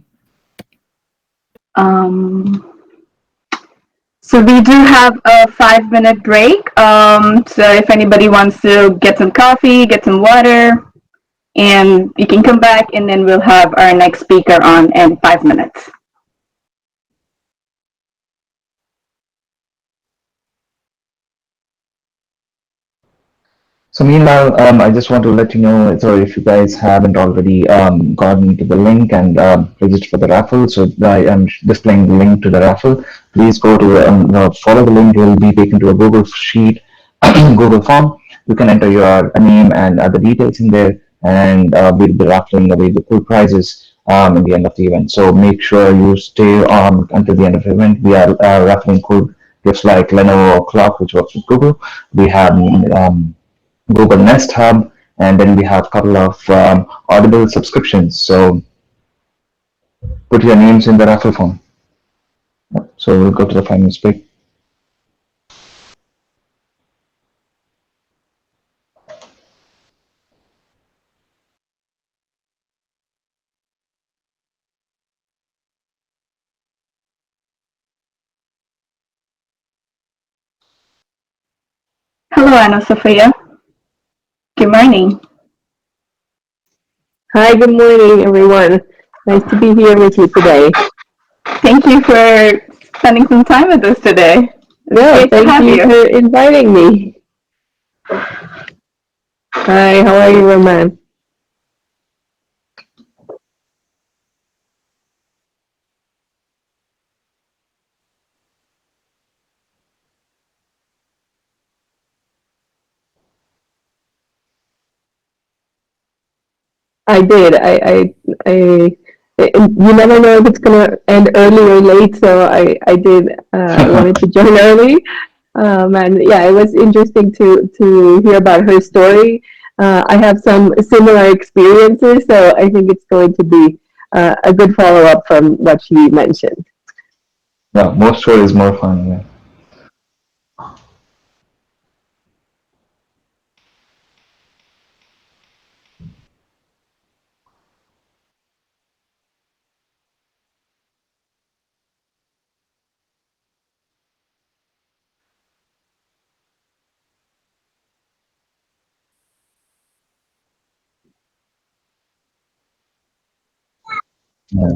So we do have a 5-minute break. So if anybody wants to get some coffee, get some water, and you can come back, and then we'll have our next speaker on in 5 minutes. So meanwhile, I just want to let you know, so if you guys haven't already gotten to the link and registered for the raffle, so I am displaying the link to the raffle. Please go to follow the link. You'll be taken to a Google sheet, Google form. You can enter your name and other details in there, and we'll be raffling away the cool prizes in the end of the event. So make sure you stay on until the end of the event. We are raffling cool gifts like Lenovo clock, which works with Google. We have Google Nest Hub, and then we have a couple of Audible subscriptions. So put your names in the raffle form. So we'll go to the 5 minutes break. Hello, Anasofía. Good morning. Hi, good morning, everyone. Nice to be here with you today. Thank you for spending some time with us today. No, thank you for inviting me. Hi, how are you, Roman? I did. You never know if it's gonna end early or late, so I did wanted to join early. And yeah, it was interesting to hear about her story. I have some similar experiences, so I think it's going to be a good follow-up from what she mentioned. Yeah, more stories, more fun. Yeah. Yeah.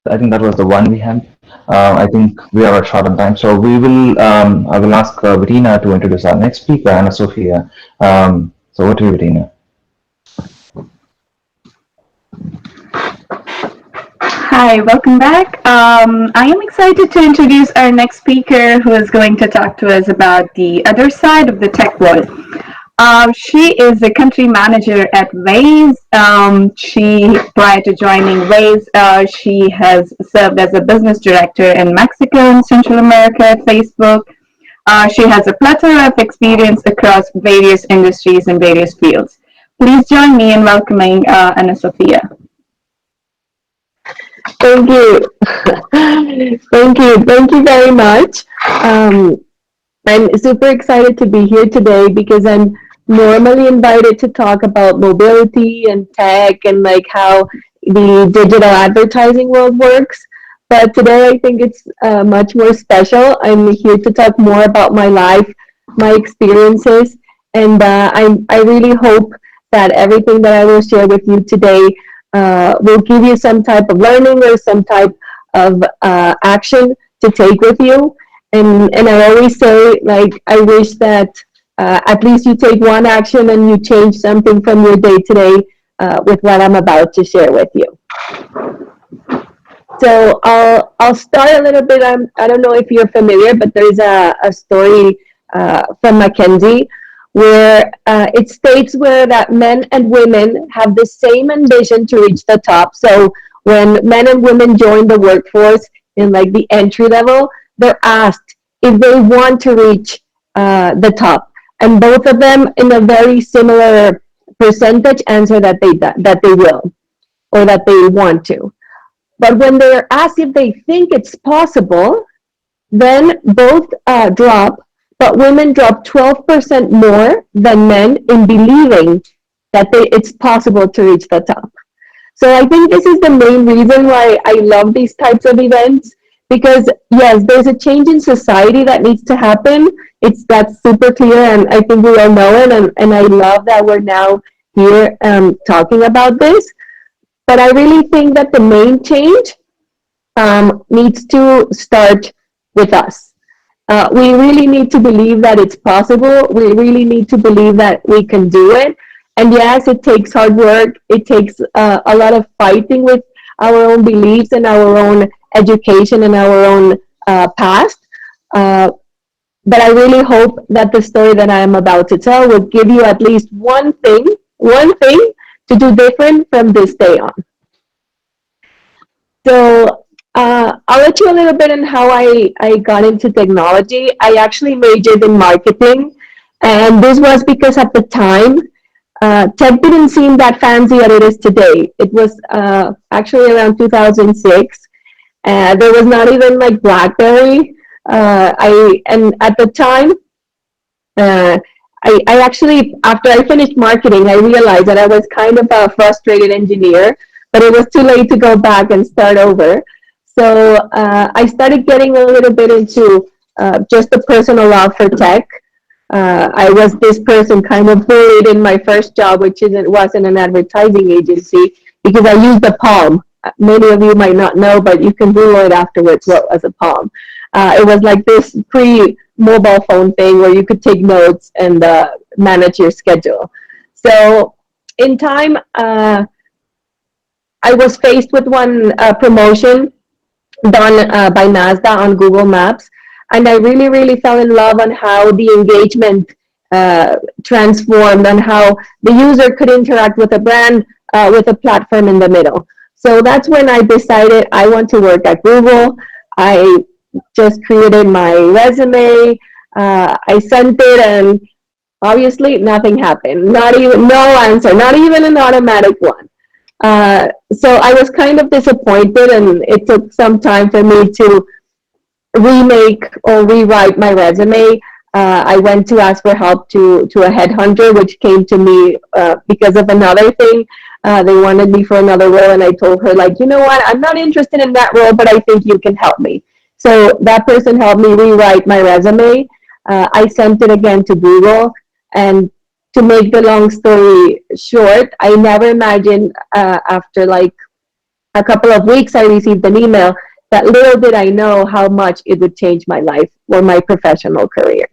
I think that was the one we had. I think we are short on time, so we will. I will ask Verena to introduce our next speaker, Anasofía. So over to you, Verena. Hi, welcome back. I am excited to introduce our next speaker who is going to talk to us about the other side of the tech world. She is a country manager at Waze. Prior to joining Waze, she has served as a business director in Mexico and Central America at Facebook. She has a plethora of experience across various industries and various fields. Please join me in welcoming Anasofía. Thank you. Thank you very much. I'm super excited to be here today because I'm normally invited to talk about mobility and tech and like how the digital advertising world works. But today I think it's much more special. I'm here to talk more about my life, my experiences, and I really hope that everything that I will share with you today will give you some type of learning or some type of action to take with you. And I always say, like, I wish that at least you take one action and you change something from your day to day with what I'm about to share with you. So I'll start a little bit. I don't know if you're familiar, but there's a story from Mackenzie where it states where that men and women have the same ambition to reach the top. So when men and women join the workforce in like the entry level, they're asked if they want to reach the top, and both of them in a very similar percentage answer that they will or that they want to. But when they're asked if they think it's possible, then both drop, but women drop 12% more than men in believing that it's possible to reach the top. So I think this is the main reason why I love these types of events, because yes, there's a change in society that needs to happen. That's super clear, and I think we all know it, and I love that we're now here talking about this. But I really think that the main change needs to start with us. We really need to believe that it's possible. We really need to believe that we can do it. And yes, it takes hard work. It takes a lot of fighting with our own beliefs and our own education and our own past. But I really hope that the story that I am about to tell will give you at least one thing to do different from this day on. So I'll let you a little bit on how I got into technology. I actually majored in marketing, and this was because at the time, tech didn't seem that fancy as it is today. It was actually around 2006. There was not even like BlackBerry. And at the time, I actually, after I finished marketing, I realized that I was kind of a frustrated engineer, but it was too late to go back and start over. So I started getting a little bit into just the personal love for tech. I was this person kind of bullied in my first job, which wasn't an advertising agency, because I used the Palm. Many of you might not know, but you can Google it afterwards what was a Palm. It was like this pre-mobile phone thing where you could take notes and manage your schedule. So in time, I was faced with one promotion done by NASDA on Google Maps, and I really, really fell in love on how the engagement transformed and how the user could interact with a brand with a platform in the middle. So that's when I decided I want to work at Google. I just created my resume. I sent it, and obviously nothing happened. No answer, not even an automatic one. So I was kind of disappointed, and it took some time for me to remake or rewrite my resume. I went to ask for help to a headhunter, which came to me because of another thing. They wanted me for another role, and I told her, like, you know what, I'm not interested in that role, but I think you can help me. So that person helped me rewrite my resume. I sent it again to Google, and to make the long story short, I never imagined after like a couple of weeks, I received an email that little did I know how much it would change my life or my professional career.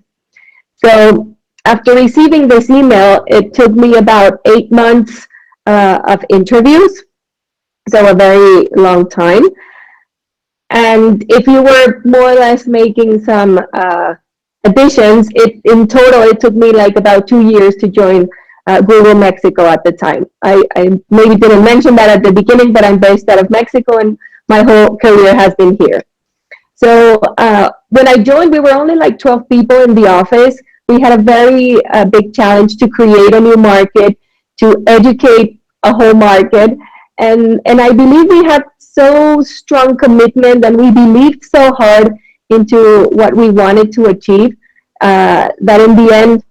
So after receiving this email, it took me about 8 months of interviews, so a very long time. And if you were more or less making some additions, in total, it took me like about 2 years to join Google Mexico at the time. I maybe didn't mention that at the beginning, but I'm based out of Mexico and my whole career has been here. So when I joined, we were only like 12 people in the office. We had a very big challenge to create a new market, to educate a whole market. And I believe we had so strong commitment and we believed so hard into what we wanted to achieve that in the end,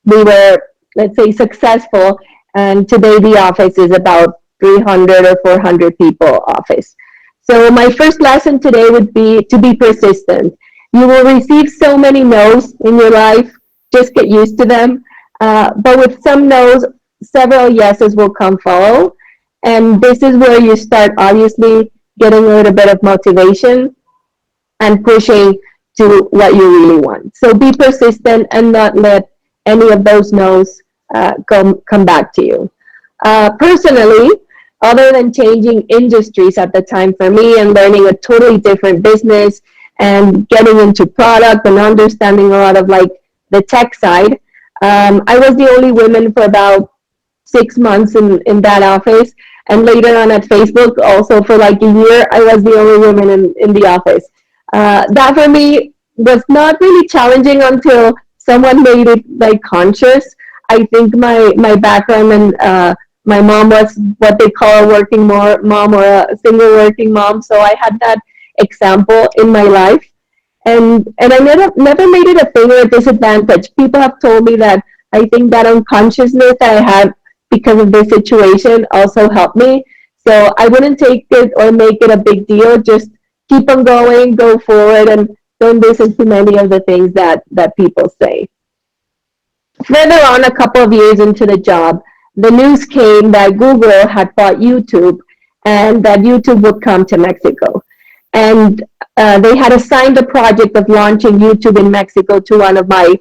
we were, let's say, successful. And today the office is about 300 or 400 people office. So my first lesson today would be to be persistent. You will receive so many no's in your life, just get used to them. But with some no's, several yeses will come follow. And this is where you start obviously getting a little bit of motivation and pushing to what you really want. So be persistent and not let any of those no's come back to you. Personally, other than changing industries at the time for me and learning a totally different business and getting into product and understanding a lot of like the tech side, I was the only woman for about 6 months in that office. And later on at Facebook, also for like a year, I was the only woman in the office. That for me was not really challenging until someone made it like conscious. I think my background and my mom was what they call a working mom or a single working mom. So I had that example in my life. And I never made it a thing or a disadvantage. People have told me that I think that unconsciousness that I had because of this situation also helped me. So I wouldn't take it or make it a big deal. Just keep on going, go forward, and don't listen to many of the things that people say. Further on, a couple of years into the job, the news came that Google had bought YouTube and that YouTube would come to Mexico. And they had assigned the project of launching YouTube in Mexico to one of my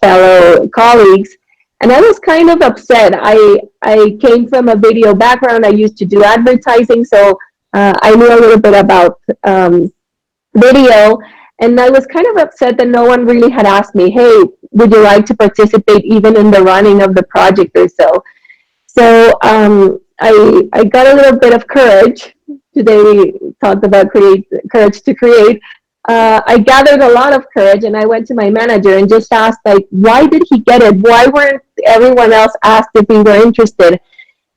fellow colleagues. And I was kind of upset. I came from a video background. I used to do advertising, so I knew a little bit about video. And I was kind of upset that no one really had asked me, hey, would you like to participate even in the running of the project or so? So I got a little bit of courage. Today we talked about courage to create. I gathered a lot of courage and I went to my manager and just asked, like, why did he get it? Why weren't everyone else asked if we were interested?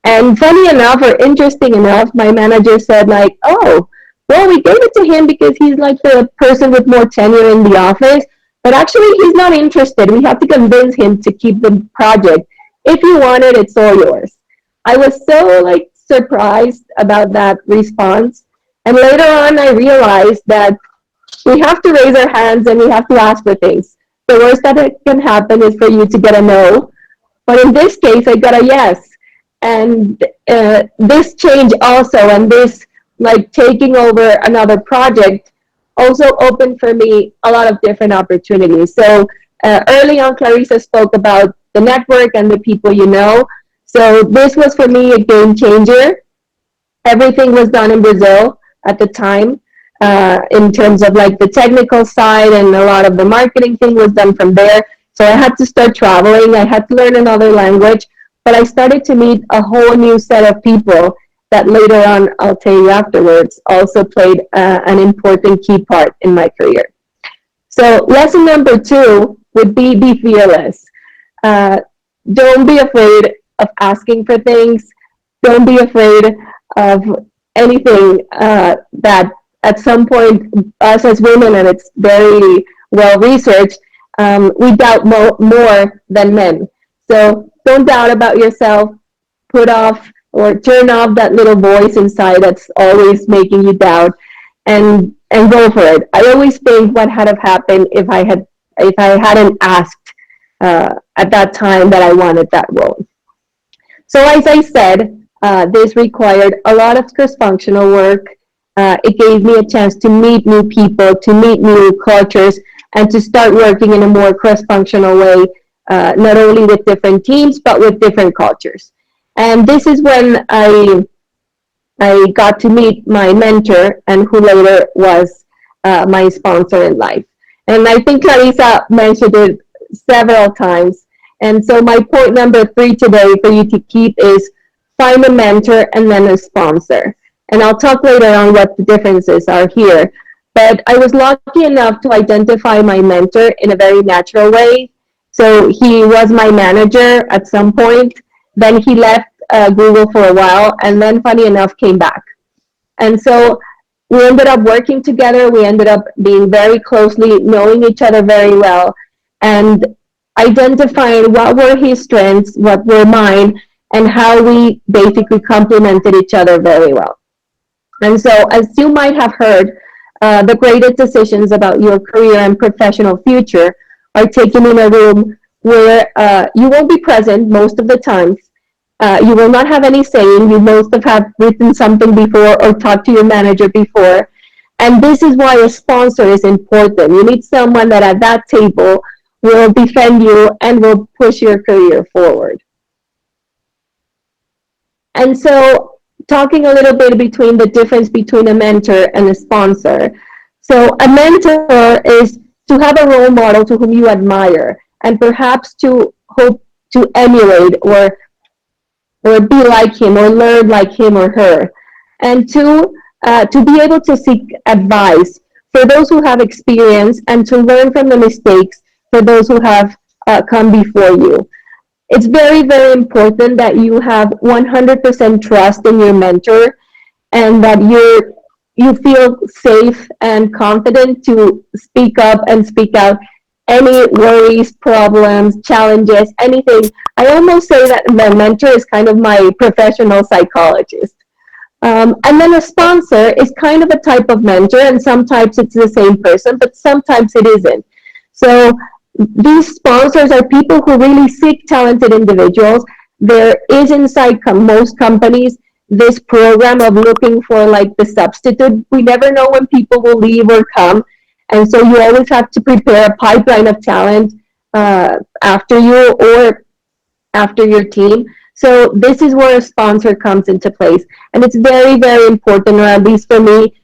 And funny enough, or interesting enough, my manager said, like, oh, well, we gave it to him because he's like the person with more tenure in the office, but actually he's not interested. We have to convince him to keep the project. If you want it, it's all yours. I was so like surprised about that response. And later on, I realized that we have to raise our hands and we have to ask for things. The worst that can happen is for you to get a no. But in this case, I got a yes. And this change also, and this like taking over another project also opened for me a lot of different opportunities. So early on, Claritza spoke about the network and the people you know. So this was for me a game changer. Everything was done in Brazil at the time. In terms of like the technical side, and a lot of the marketing thing was done from there. So I had to start traveling. I had to learn another language, but I started to meet a whole new set of people that later on, I'll tell you afterwards, also played an important key part in my career. So lesson number 2 would be fearless. Don't be afraid of asking for things. Don't be afraid of anything that at some point, us as women, and it's very well researched, we doubt more than men. So don't doubt about yourself. Put off or turn off that little voice inside that's always making you doubt, and go for it. I always think what had have happened if I hadn't asked at that time that I wanted that role. So as I said, This required a lot of cross-functional work. It gave me a chance to meet new people, to meet new cultures, and to start working in a more cross-functional way, not only with different teams, but with different cultures. And this is when I got to meet my mentor, and who later was my sponsor in life. And I think Claritza mentioned it several times. And so my point number 3 today for you to keep is find a mentor and then a sponsor. And I'll talk later on what the differences are here. But I was lucky enough to identify my mentor in a very natural way. So he was my manager at some point. Then he left Google for a while, and then funny enough came back. And so we ended up working together. We ended up being very closely, knowing each other very well, and identifying what were his strengths, what were mine, and how we basically complemented each other very well. And so, as you might have heard, the greatest decisions about your career and professional future are taken in a room where you won't be present most of the times. You will not have any saying. You most have written something before or talked to your manager before. And this is why a sponsor is important. You need someone that at that table will defend you and will push your career forward. And so talking a little bit between the difference between a mentor and a sponsor. So a mentor is to have a role model to whom you admire and perhaps to hope to emulate or be like him or learn like him or her. And to be able to seek advice for those who have experience and to learn from the mistakes for those who have come before you. It's very, very important that you have 100% trust in your mentor and that you feel safe and confident to speak up and speak out any worries, problems, challenges, anything. I almost say that my mentor is kind of my professional psychologist. And then a sponsor is kind of a type of mentor, and sometimes it's the same person, but sometimes it isn't. So these sponsors are people who really seek talented individuals. There is inside most companies this program of looking for like the substitute. We never know when people will leave or come. And so you always have to prepare a pipeline of talent after you or after your team. So this is where a sponsor comes into place. And it's very, very important, or at least for me.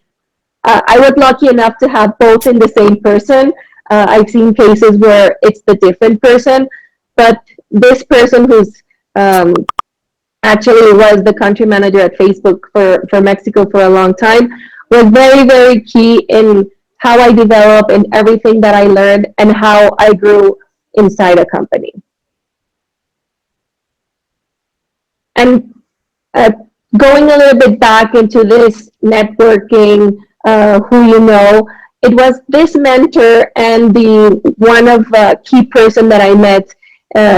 I was lucky enough to have both in the same person. I've seen cases where it's the different person, but this person who's actually was the country manager at Facebook for Mexico for a long time was very, very key in how I developed and everything that I learned and how I grew inside a company. And going a little bit back into this networking, who you know, it was this mentor and the one of key person that I met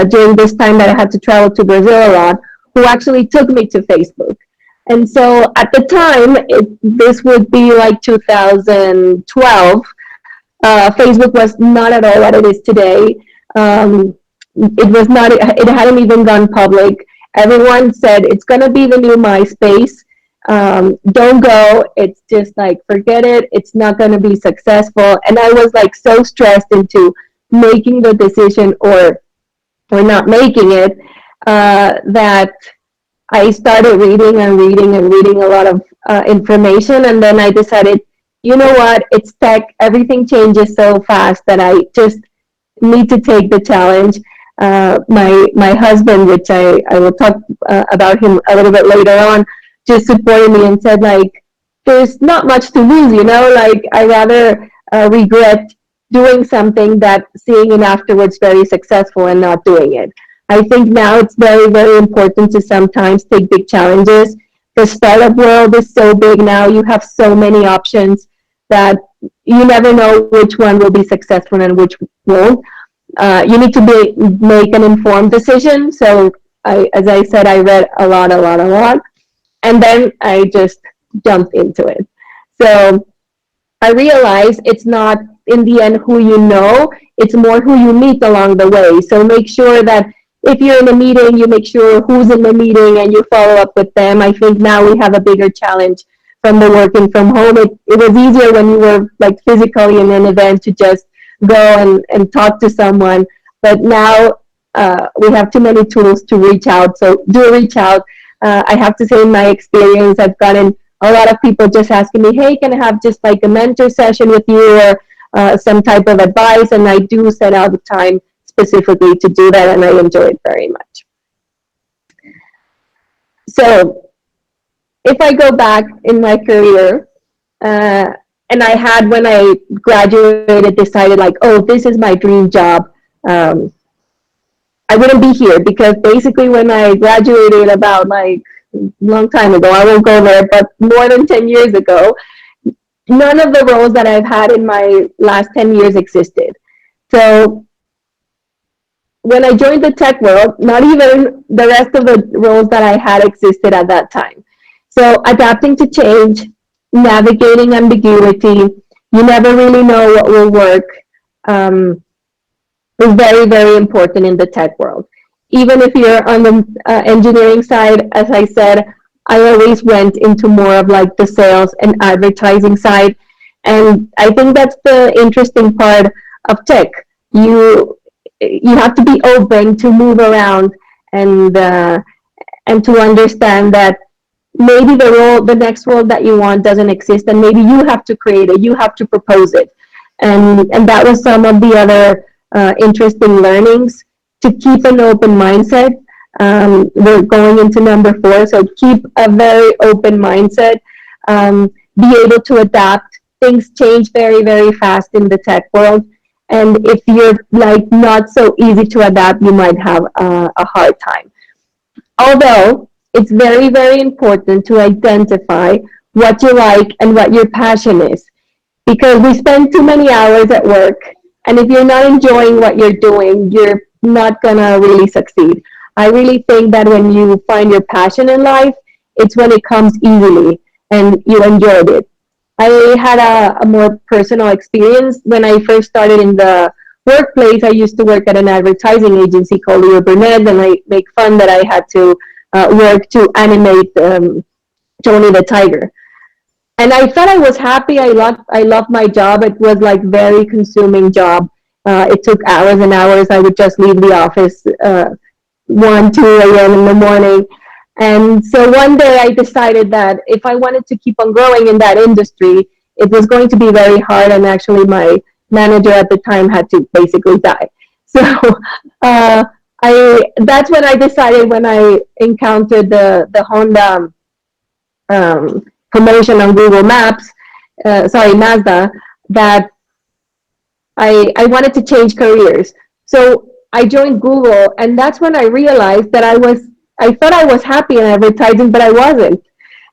during this time that I had to travel to Brazil a lot, who actually took me to Facebook. And so at the time, this would be like 2012, Facebook was not at all what it is today. It was not, it hadn't even gone public. Everyone said, it's gonna be the new MySpace. Don't go, it's just like, forget it, it's not gonna be successful. And I was like so stressed into making the decision or not making it, that I started reading a lot of information, and then I decided, you know what, it's tech, everything changes so fast that I just need to take the challenge. My husband, which I will talk about him a little bit later on, just supported me and said, like, there's not much to lose, you know, like, I rather regret doing something that seeing it afterwards very successful and not doing it. I think now it's very, very important to sometimes take big challenges. The startup world is so big now. You have so many options that you never know which one will be successful and which won't. You need to make an informed decision. So as I said, I read a lot. And then I just jumped into it. So I realized it's not in the end who you know, it's more who you meet along the way. So make sure that if you're in a meeting, you make sure who's in the meeting and you follow up with them. I think now we have a bigger challenge from the working from home. It was easier when you were like physically in an event to just go and talk to someone. But now we have too many tools to reach out. So do reach out. I have to say, in my experience, I've gotten a lot of people just asking me, hey, can I have just like a mentor session with you, or some type of advice? And I do set out the time specifically to do that, and I enjoy it very much. So if I go back in my career, and I had, when I graduated, decided like, oh, this is my dream job, I wouldn't be here, because basically when I graduated about like long time ago, I won't go there, but more than 10 years ago, none of the roles that I've had in my last 10 years existed. So when I joined the tech world, not even the rest of the roles that I had existed at that time. So adapting to change, navigating ambiguity, you never really know what will work, is very, very important in the tech world. Even if you're on the engineering side, as I said, I always went into more of like the sales and advertising side. And I think that's the interesting part of tech. You have to be open to move around and to understand that maybe the next role that you want doesn't exist, and maybe you have to create it, you have to propose it. And that was some of the other interesting learnings, to keep an open mindset. We're going into number 4, so keep a very open mindset, be able to adapt. Things change very, very fast in the tech world, and if you're like not so easy to adapt, you might have a hard time. Although it's very, very important to identify what you like and what your passion is, because we spend too many hours at work, and if you're not enjoying what you're doing, you're not gonna really succeed. I really think that when you find your passion in life, it's when it comes easily and you enjoyed it. I had a more personal experience. When I first started in the workplace, I used to work at an advertising agency called Leo Burnett, and I make fun that I had to work to animate Tony the Tiger. And I thought I was happy. I loved my job. It was like very consuming job. It took hours and hours. I would just leave the office 1, 2 a.m. in the morning. And so one day I decided that if I wanted to keep on growing in that industry, it was going to be very hard. And actually my manager at the time had to basically die. So that's when I decided, when I encountered the Honda promotion on Google Maps, Mazda, that I wanted to change careers. So I joined Google, and that's when I realized that I thought I was happy in advertising, but I wasn't.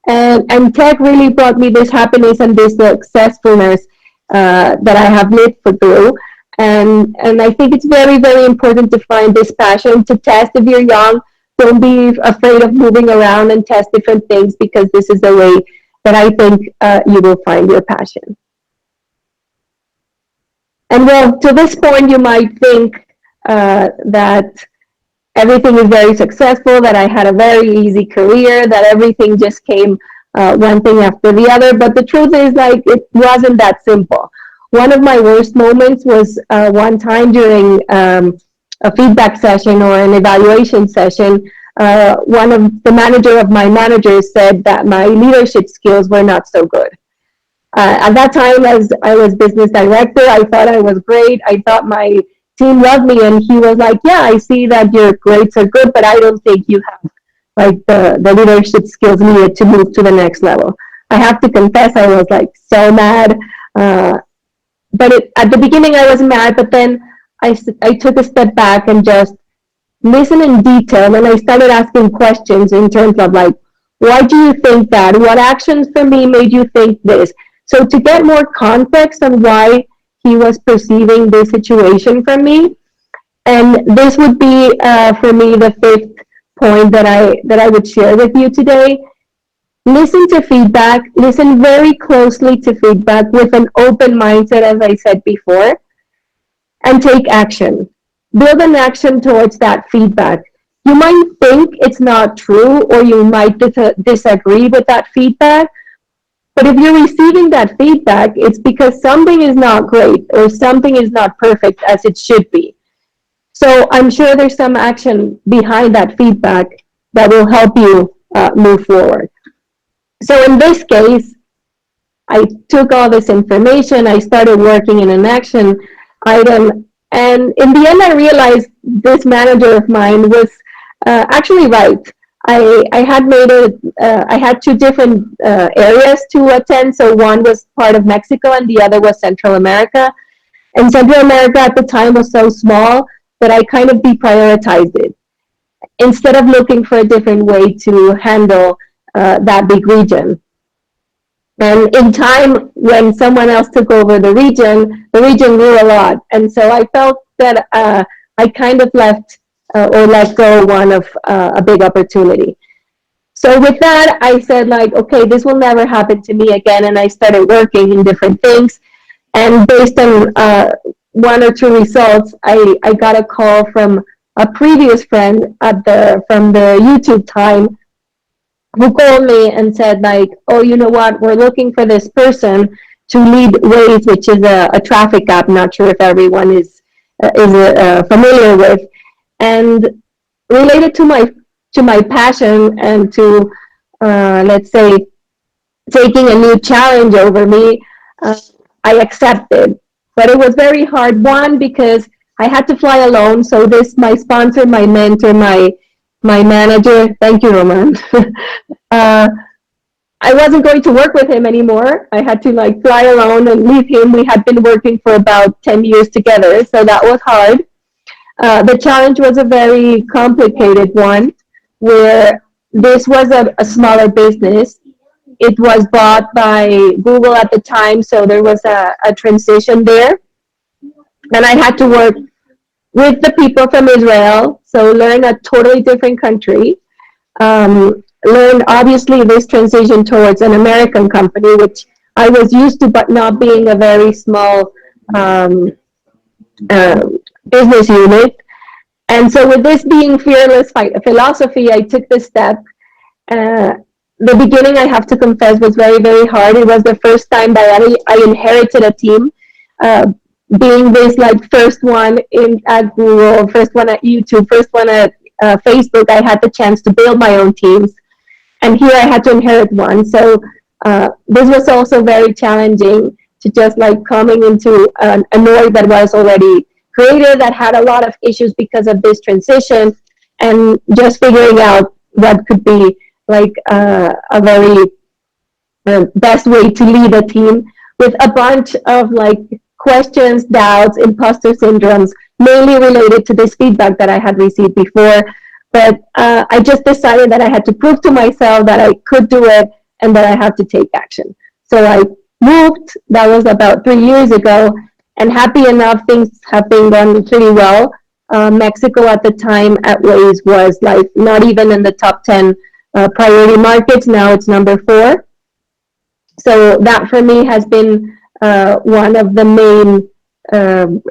And tech really brought me this happiness and this successfulness that I have lived through. And I think it's very, very important to find this passion, to test if you're young. Don't be afraid of moving around and test different things, because this is the way that I think you will find your passion. And well, to this point, you might think that everything is very successful, that I had a very easy career, that everything just came one thing after the other. But the truth is, like, it wasn't that simple. One of my worst moments was one time during a feedback session or an evaluation session. One of the manager of my managers said that my leadership skills were not so good. At that time, as I was business director, I thought I was great. I thought my team loved me, and he was like, yeah, I see that your grades are good, but I don't think you have like the leadership skills needed to move to the next level. I have to confess, I was like so mad. But at the beginning I was mad, but then I took a step back and just listened in detail, and I started asking questions in terms of like, why do you think that? What actions for me made you think this? So to get more context on why he was perceiving this situation from me. And this would be for me the 5th point that I would share with you today. Listen to feedback, listen very closely to feedback with an open mindset, as I said before, and take action. build an action towards that feedback. You might think it's not true, or you might disagree with that feedback. But if you're receiving that feedback, it's because something is not great or something is not perfect as it should be. So I'm sure there's some action behind that feedback that will help you move forward. So in this case, I took all this information, I started working in an action item, and in the end I realized this manager of mine was actually right. I had made it, I had two different areas to attend. So one was part of Mexico and the other was Central America. And Central America at the time was so small that I kind of deprioritized it, instead of looking for a different way to handle that big region. And in time, when someone else took over the region grew a lot. And so I felt that I kind of left or let go one of a big opportunity. So with that, I said, like, okay, this will never happen to me again. And I started working in different things. And based on one or two results, I got a call from a previous friend from the YouTube time, who called me and said, like, oh, you know what, we're looking for this person to lead Waze, which is a traffic app. Not sure if everyone is familiar with. And related to my passion and to, let's say, taking a new challenge over me, I accepted. But it was very hard, one, because I had to fly alone. So my sponsor, my mentor, my manager, thank you, Roman. I wasn't going to work with him anymore. I had to like fly alone and leave him. We had been working for about 10 years together, so that was hard. The challenge was a very complicated one, where this was a smaller business. It was bought by Google at the time, so there was a transition there. And I had to work with the people from Israel, so learn a totally different country. Learn, obviously, this transition towards an American company, which I was used to, but not being a very small business unit. And so with this being fearless philosophy, I took this step. The beginning, I have to confess, was very, very hard. It was the first time that I inherited a team. Being this like first one at Google, first one at YouTube, first one at Facebook, I had the chance to build my own teams. And here I had to inherit one. So this was also very challenging, to just like coming into an org that was already created, that had a lot of issues because of this transition, and just figuring out what could be like a very best way to lead a team, with a bunch of like questions, doubts, imposter syndromes, mainly related to this feedback that I had received before. But I just decided that I had to prove to myself that I could do it and that I had to take action. So I moved. That was about 3 years ago. And happy enough, things have been going pretty well. Mexico at the time at Waze was like not even in the top 10 priority markets. Now it's number 4. So that for me has been one of the main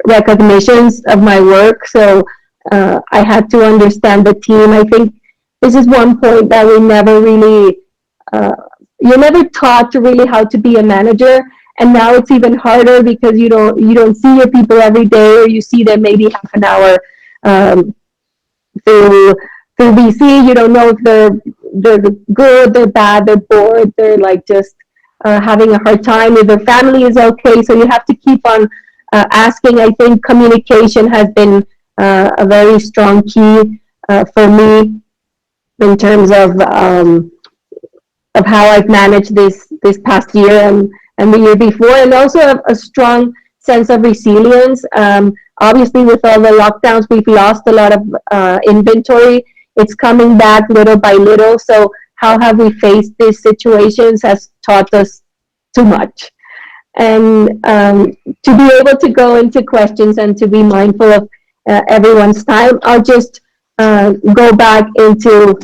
recognitions of my work. So I had to understand the team. I think this is one point that we never really, you're never taught to really how to be a manager. And now it's even harder because you don't see your people every day, or you see them maybe half an hour through VC. You don't know if they're good, they're bad, they're bored, they're like just having a hard time, if their family is okay. So you have to keep on asking. I think communication has been a very strong key for me in terms of how I've managed this past year and the year before, and also a strong sense of resilience. Obviously, with all the lockdowns, we've lost a lot of inventory. It's coming back little by little. So how have we faced these situations has taught us too much. And to be able to go into questions and to be mindful of everyone's time, I'll just go back into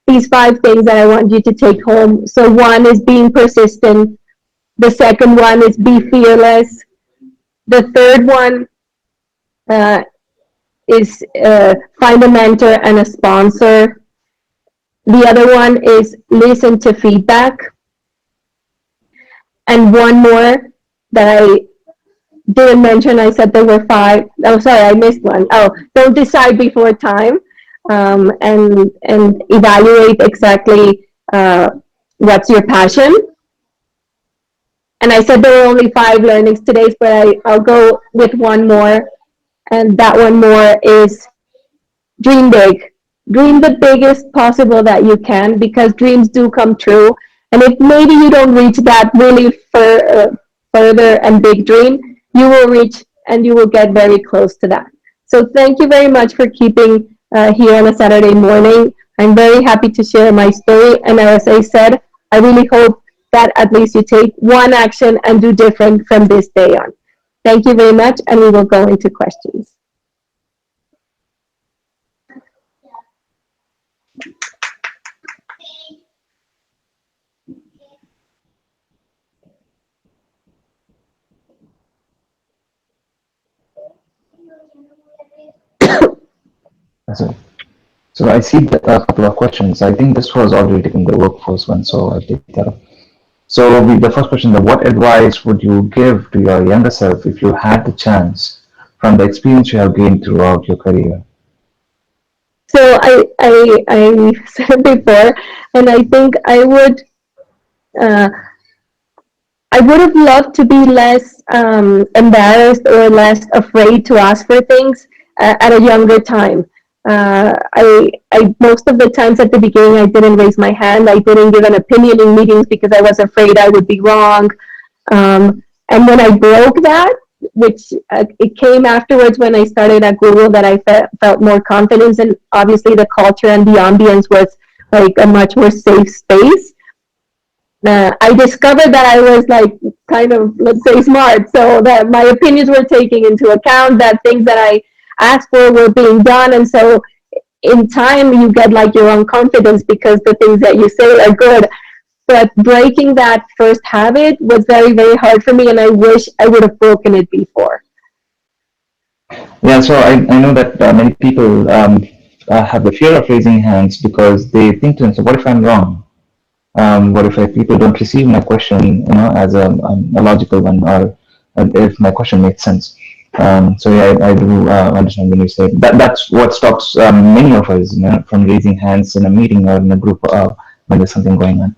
these 5 things that I want you to take home. So one is being persistent. The second one is be fearless. The third one is find a mentor and a sponsor. The other one is listen to feedback. And one more that I didn't mention, I said there were 5. Oh, sorry, I missed one. Oh, don't decide before time, and evaluate exactly what's your passion. And I said there were only 5 learnings today, but I'll go with one more. And that one more is dream big. Dream the biggest possible that you can, because dreams do come true. And if maybe you don't reach that really further and big dream, you will reach and you will get very close to that. So thank you very much for keeping here on a Saturday morning. I'm very happy to share my story. And as I said, I really hope that at least you take one action and do different from this day on. Thank you very much, and we will go into questions. So I see a couple of questions. I think this was already taken the workforce one, so I'll take that up. So the first question, what advice would you give to your younger self if you had the chance from the experience you have gained throughout your career? So I said before, and I think I would have loved to be less embarrassed or less afraid to ask for things at a younger time. I most of the times at the beginning I didn't raise my hand. I didn't give an opinion in meetings because I was afraid I would be wrong. And when I broke that, which it came afterwards when I started at Google, that I felt more confidence, and obviously the culture and the ambience was like a much more safe space. I discovered that I was like kind of, let's say, smart, so that my opinions were taken into account, that things that I asked for were being done, and so in time you get like your own confidence because the things that you say are good. But breaking that first habit was very, very hard for me, and I wish I would have broken it before. Yeah, so I know that many people have the fear of raising hands because they think to themselves, what if I'm wrong? What if people don't receive my question, as a logical one, or if my question makes sense? So yeah, I do understand when you say that. That's what stops many of us, from raising hands in a meeting or in a group when there's something going on.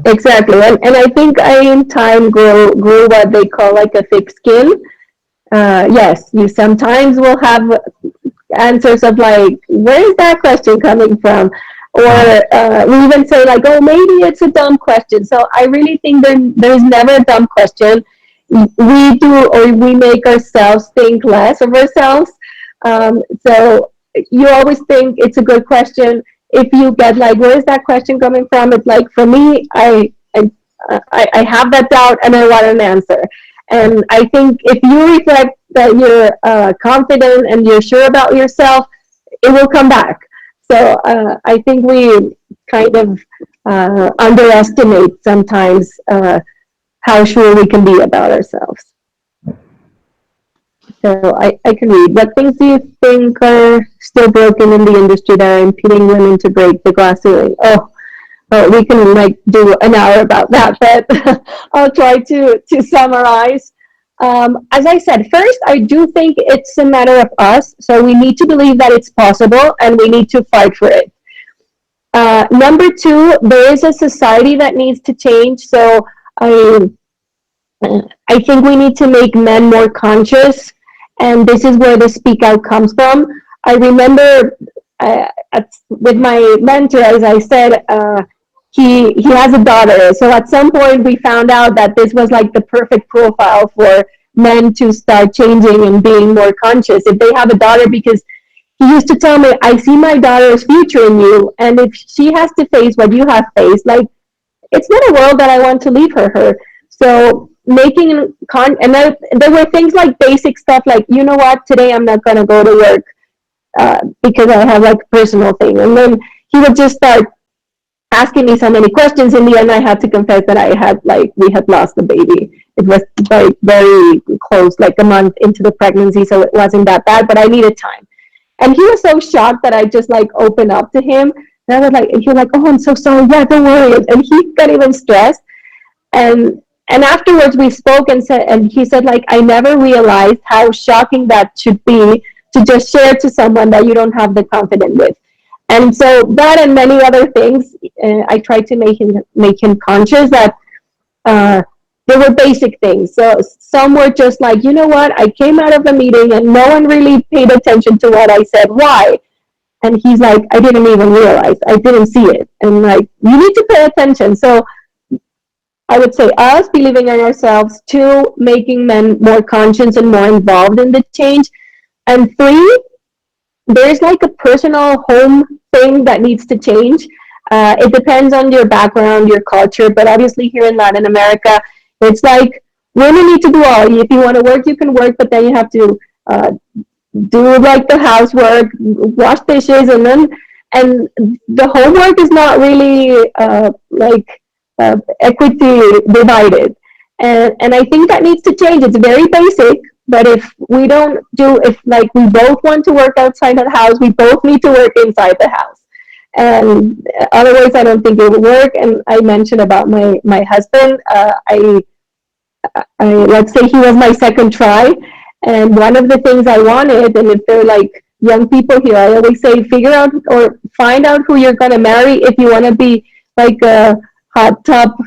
Exactly, and I think I in time grew what they call like a thick skin. Yes, you sometimes will have answers of like, where is that question coming from? Or we even say like, oh, maybe it's a dumb question. So I really think there's never a dumb question. We do, or we make ourselves think less of ourselves. So you always think it's a good question. If you get like, where is that question coming from? It's like, for me, I have that doubt and I want an answer. And I think if you reflect that you're confident and you're sure about yourself, it will come back. So I think we kind of underestimate sometimes how sure we can be about ourselves. So I can read. What things do you think are still broken in the industry that are impeding women to break the glass ceiling? Oh, we can like do an hour about that, but I'll try to summarize. As I said, first, I do think it's a matter of us. So we need to believe that it's possible and we need to fight for it. Number two, there is a society that needs to change. So I think we need to make men more conscious. And this is where the speak out comes from. I remember with my mentor, as I said, he has a daughter. So at some point we found out that this was like the perfect profile for men to start changing and being more conscious. If they have a daughter, because he used to tell me, I see my daughter's future in you. And if she has to face what you have faced, like, it's not a world that I want to leave her. So making and there were things like basic stuff like, you know what, today I'm not going to go to work because I have like a personal thing. And then he would just start asking me so many questions. In the end, I had to confess that we had lost the baby. It was very, very close, like a month into the pregnancy, so it wasn't that bad, but I needed time. And he was so shocked that I just like opened up to him. And I was like, and he was like, oh, I'm so sorry. Yeah, don't worry. And he got even stressed. And afterwards we spoke and said, and he said like, I never realized how shocking that should be to just share to someone that you don't have the confidence with. And so that and many other things, I tried to make him conscious that there were basic things. So some were just like, you know what, I came out of the meeting and no one really paid attention to what I said. Why? And he's like, I didn't even realize. I didn't see it. And like, you need to pay attention. So I would say us believing in ourselves, 2, making men more conscious and more involved in the change, and 3, there's like a personal home thing that needs to change. It depends on your background, your culture, but obviously here in Latin America, it's like women need to do all. If you want to work, you can work, but then you have to do like the housework, wash dishes, and the homework is not really equity divided. And I think that needs to change. It's very basic, but if we don't do, if like we both want to work outside the house, we both need to work inside the house. And otherwise, I don't think it will work. And I mentioned about my husband. I let's say he was my second try. And one of the things I wanted, and if they're like young people here, I always say, figure out or find out who you're going to marry if you want to be like a hot top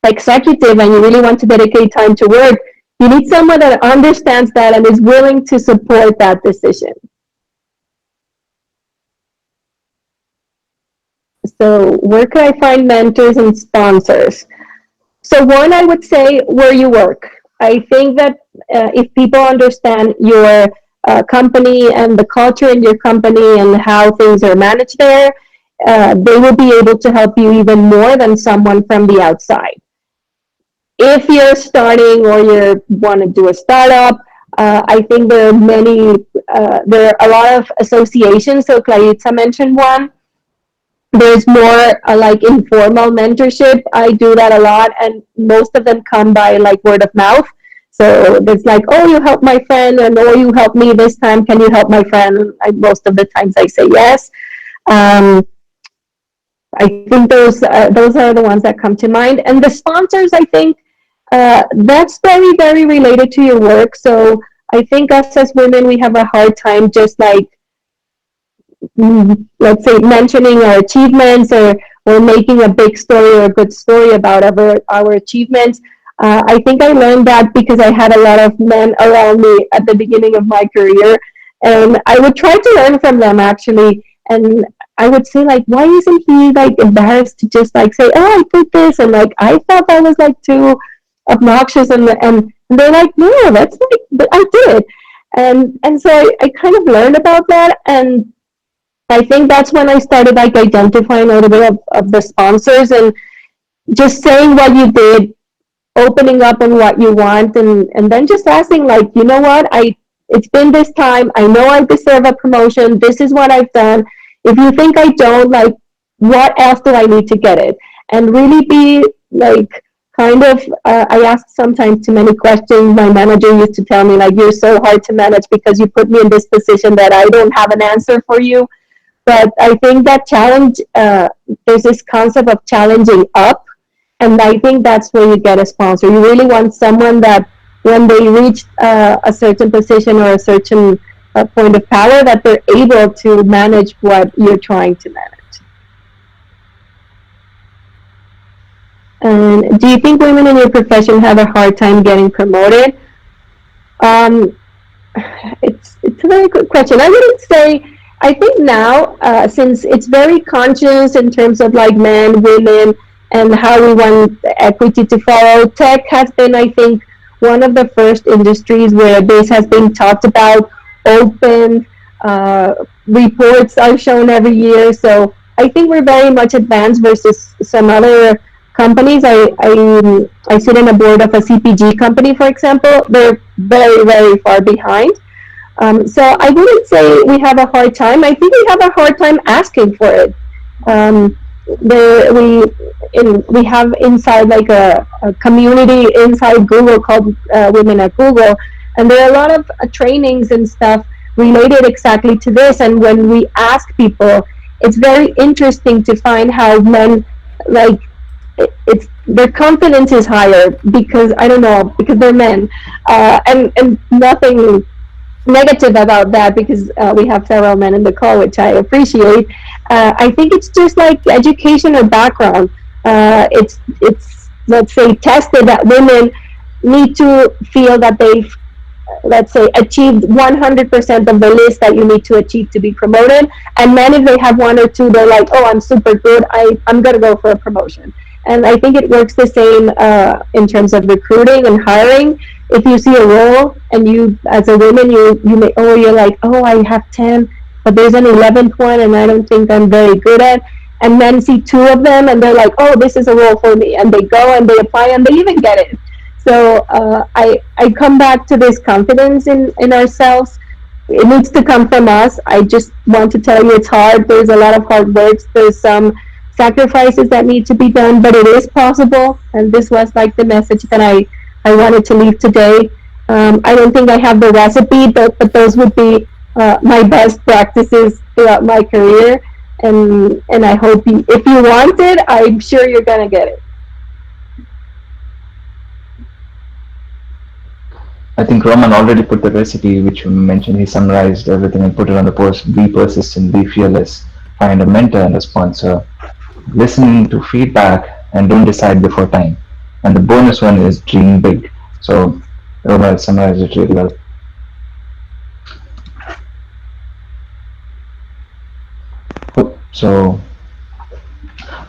executive and you really want to dedicate time to work. You need someone that understands that and is willing to support that decision. So where can I find mentors and sponsors? So one, I would say where you work. I think that if people understand your company and the culture in your company and how things are managed there, they will be able to help you even more than someone from the outside. If you're starting or you want to do a startup, I think there are a lot of associations. So Claritza mentioned one. There's more like informal mentorship. I do that a lot, and most of them come by like word of mouth. So it's like, oh, you helped my friend, and oh, you helped me this time. Can you help my friend? Most of the times I say yes. I think those are the ones that come to mind. And the sponsors, I think that's very, very related to your work. So I think us as women, we have a hard time just like, let's say, mentioning our achievements or making a big story or a good story about our achievements. I think I learned that because I had a lot of men around me at the beginning of my career, and I would try to learn from them actually. And I would say like, why isn't he like embarrassed to just like say, oh, I did this, and like I thought that was like too obnoxious, and they're like, no, that's like, but I did it, and so I kind of learned about that, and I think that's when I started like identifying a little bit of the sponsors and just saying what you did, opening up on what you want, and then just asking like, you know what, it's been this time, I know I deserve a promotion, this is what I've done. If you think I don't, like, what else do I need to get it? And really be like, kind of, I ask sometimes too many questions. My manager used to tell me like, you're so hard to manage because you put me in this position that I don't have an answer for you. But I think that challenge, there's this concept of challenging up. And I think that's where you get a sponsor. You really want someone that when they reach a certain position or a certain point of power, that they're able to manage what you're trying to manage. And do you think women in your profession have a hard time getting promoted? It's a very good question. I wouldn't say, I think now, since it's very conscious in terms of like men, women, and how we want equity to follow, tech has been, I think, one of the first industries where this has been talked about, open, reports are shown every year. So I think we're very much advanced versus some other companies. I sit on a board of a CPG company, for example. They're very, very far behind. So I wouldn't say we have a hard time. I think we have a hard time asking for it. We have inside like a community inside Google called Women at Google, and there are a lot of trainings and stuff related exactly to this. And when we ask people, it's very interesting to find how men, like, it's their confidence is higher because, I don't know, because they're men, and nothing negative about that, because we have several men in the call, which I appreciate. I think it's just like education or background. It's let's say tested that women need to feel that they've, let's say, achieved 100% of the list that you need to achieve to be promoted. And men, if they have one or two, they're like, oh, I'm super good, I'm gonna go for a promotion. And I think it works the same in terms of recruiting and hiring. If you see a role and you, as a woman, you may, oh, you're like, oh, I have 10, but there's an 11th one and I don't think I'm very good at. And men see two of them and they're like, oh, this is a role for me. And they go and they apply and they even get it. So I come back to this confidence in ourselves. It needs to come from us. I just want to tell you it's hard. There's a lot of hard work. There's some sacrifices that need to be done, but it is possible. And this was like the message that I wanted to leave today. I don't think I have the recipe, but those would be my best practices throughout my career. And I hope if you want it, I'm sure you're going to get it. I think Roman already put the recipe, which you mentioned. He summarized everything and put it on the post. Be persistent, be fearless, find a mentor and a sponsor, listen to feedback, and don't decide before time. And the bonus one is dream big. So Roman summarized it really well. So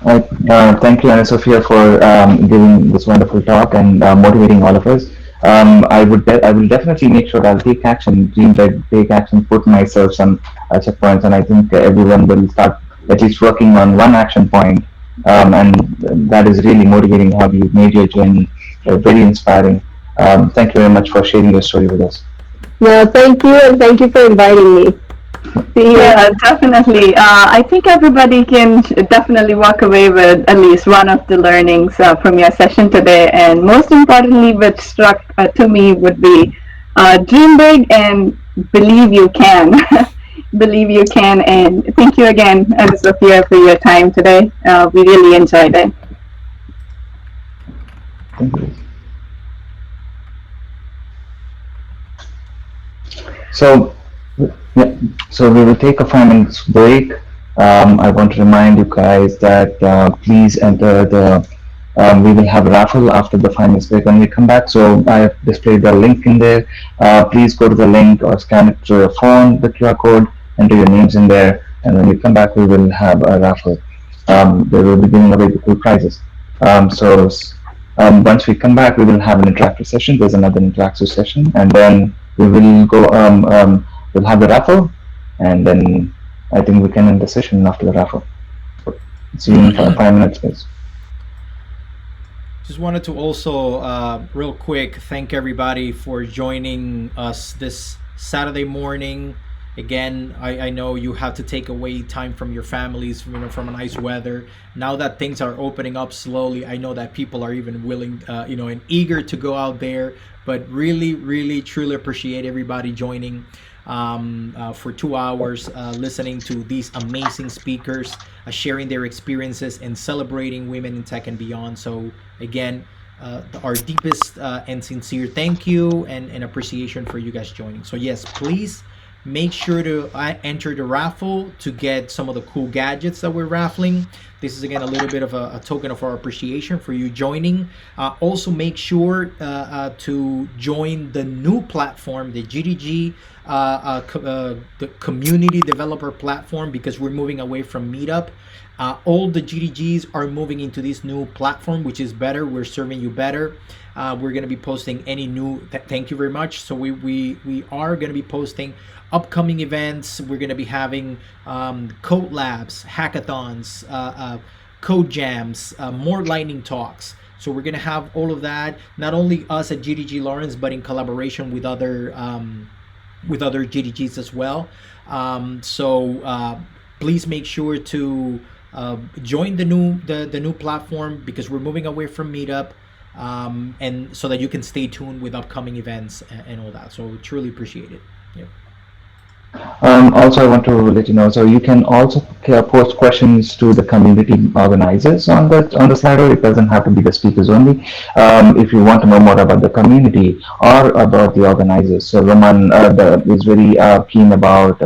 thank you, Anasofía, for giving this wonderful talk and motivating all of us. I will definitely make sure I'll take action, dream big, take action, put myself some checkpoints, and I think everyone will start at least working on one action point. And that is really motivating how you made your journey very inspiring. Thank you very much for sharing your story with us. No, thank you, and thank you for inviting me. Yeah, definitely. I think everybody can definitely walk away with at least one of the learnings from your session today. And most importantly, what struck to me would be dream big and believe you can. Believe you can. And thank you again, Anasofía, for your time today. We really enjoyed it. Thank you. So we will take a 5 minutes break. I want to remind you guys that please enter the, we will have a raffle after the 5 minutes break when we come back. So I have displayed the link in there. Please go to the link or scan it through your phone, the QR code, enter your names in there. And when we come back, we will have a raffle. They will be giving away the cool prizes. Once we come back, we will have an interactive session. There's another interactive session, and then we will go. We'll have the raffle, and then I think we can end the session after the raffle. See you in 5 minutes, guys. Just wanted to also, real quick, thank everybody for joining us this Saturday morning. Again, I know you have to take away time from your families, from a nice weather. Now that things are opening up slowly, I know that people are even willing, and eager to go out there. But really, really, truly appreciate everybody joining for 2 hours, listening to these amazing speakers, sharing their experiences and celebrating women in tech and beyond. So again, our deepest and sincere thank you and appreciation for you guys joining. So yes, please make sure to enter the raffle to get some of the cool gadgets that we're raffling. This is again a little bit of a token of our appreciation for you joining. Also make sure to join the new platform, the GDG the community developer platform, because we're moving away from Meetup. All the GDGs are moving into this new platform, which is better. We're serving you better. We're going to be posting any new thank you very much. So we are going to be posting upcoming events. We're going to be having code labs, hackathons, code jams, more lightning talks. So we're going to have all of that, not only us at GDG Lawrence, but in collaboration with other GDGs as well. So please make sure to join the new platform, because we're moving away from Meetup, and so that you can stay tuned with upcoming events and all that. So truly appreciate it. Yeah. Also, I want to let you know, so you can also post questions to the community organizers on the Slido. It doesn't have to be the speakers only. If you want to know more about the community or about the organizers, so Roman is very keen about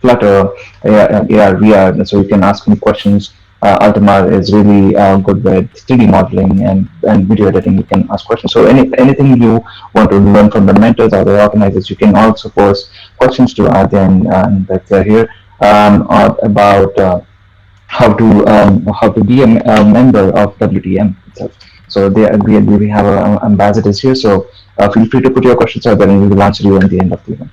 Flutter, AR, VR, so you can ask me questions. Altamar is really good with 3D modeling and video editing. You can ask questions. So anything you want to learn from the mentors or the organizers, you can also post questions to Adyan that they're here about how to be a member of WTM itself. So we have ambassadors here. So feel free to put your questions out there, and we will answer you at the end of the event.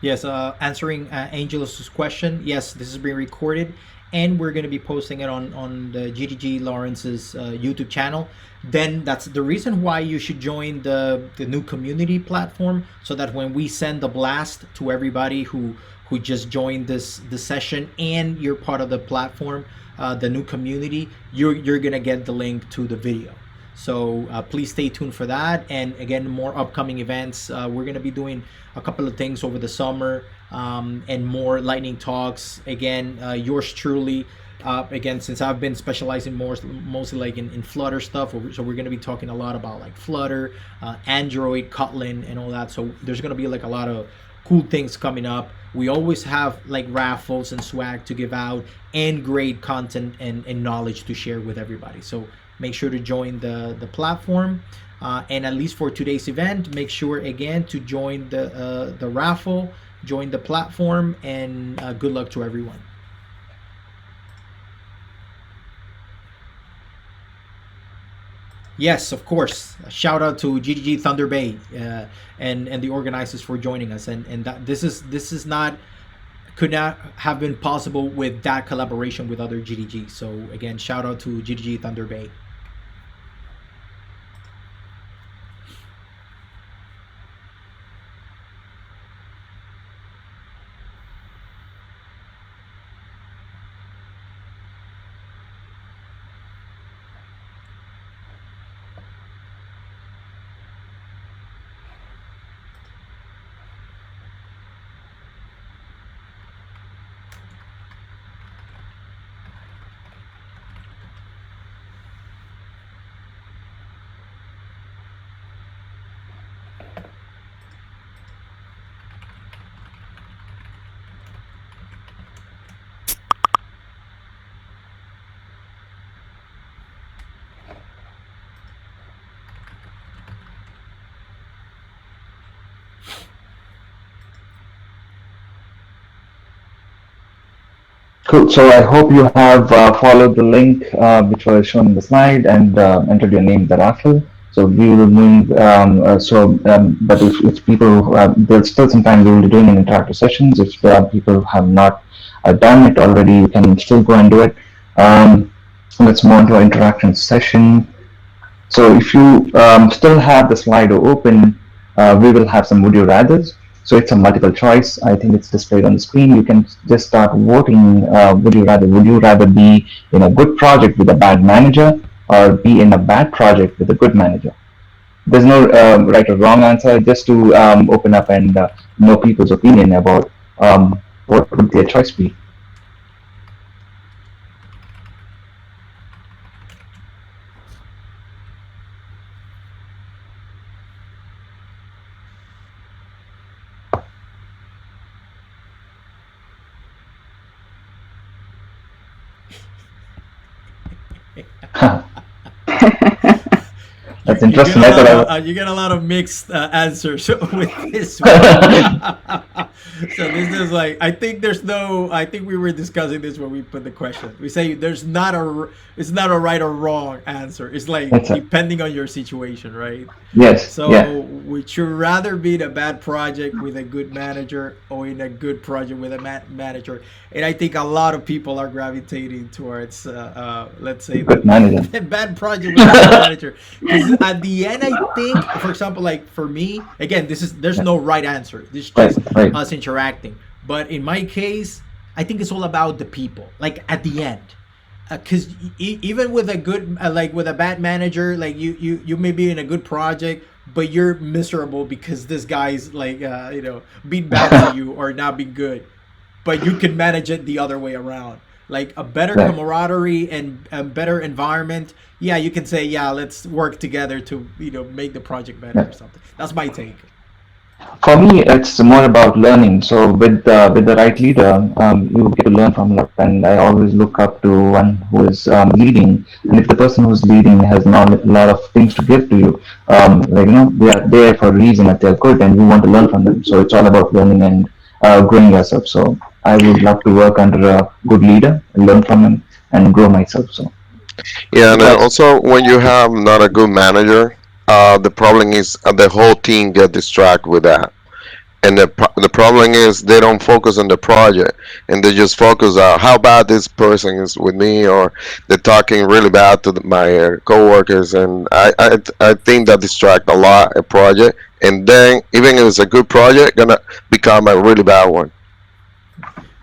Yes, answering Angelos' question. Yes, this is being recorded, and we're going to be posting it on the GDG Lawrence's YouTube channel. Then that's the reason why you should join the new community platform, so that when we send the blast to everybody who just joined this session and you're part of the platform, the new community, you're gonna get the link to the video. So please stay tuned for that. And again, more upcoming events. We're going to be doing a couple of things over the summer, and more lightning talks. Again, yours truly. Again, since I've been specializing mostly like in Flutter stuff, so we're going to be talking a lot about like Flutter, Android, Kotlin, and all that. So there's going to be like a lot of cool things coming up. We always have like raffles and swag to give out, and great content and knowledge to share with everybody. So make sure to join the platform, and at least for today's event, make sure again to join the raffle, join the platform, and good luck to everyone. Yes, of course. A shout out to GDG Thunder Bay, and the organizers for joining us, and that this is not, could not have been possible with that collaboration with other GDG. So again, shout out to GDG Thunder Bay. Cool. So I hope you have followed the link which was shown in the slide and entered your name in the raffle. So we will move. But if people, there's still some time. We will be doing an interactive sessions. If people have not done it already, you can still go and do it. Let's move on to our interaction session. So if you still have the Slido open, we will have some would you rathers. So it's a multiple choice. I think it's displayed on the screen. You can just start voting. Would you rather be in a good project with a bad manager, or be in a bad project with a good manager? There's no right or wrong answer, just to open up and know people's opinion about what would their choice be. That's interesting. You get a lot of mixed answers with this one. So this is like, I think we were discussing this when we put the question. We say it's not a right or wrong answer. It's like depending on your situation, right? Yes. So yeah. Would you rather be in a bad project with a good manager, or in a good project with a manager? And I think a lot of people are gravitating towards, let's say, good manager. The bad project with a good manager. Because at the end, I think, for example, like for me, again, there's no right answer. This is just us interacting. But in my case, I think it's all about the people. Like at the end, because even with a good like with a bad manager, like you may be in a good project, but you're miserable because this guy's like being bad to you or not being good. But you can manage it the other way around. Like a better Right. camaraderie and a better environment. Yeah, you can say, yeah, let's work together to make the project better or something. That's my take. For me, it's more about learning. So with the right leader, you get to learn from them. And I always look up to one who is leading. And if the person who's leading has not a lot of things to give to you, they are there for a reason that they're good, and you want to learn from them. So it's all about learning and growing yourself. So I would love to work under a good leader, and learn from him, and grow myself. So Yeah, and also when you have not a good manager, the problem is the whole team get distracted with that. And the problem is they don't focus on the project, and they just focus on how bad this person is with me, or they're talking really bad to my coworkers, and I think that distract a lot a project, and then even if it's a good project, gonna become a really bad one.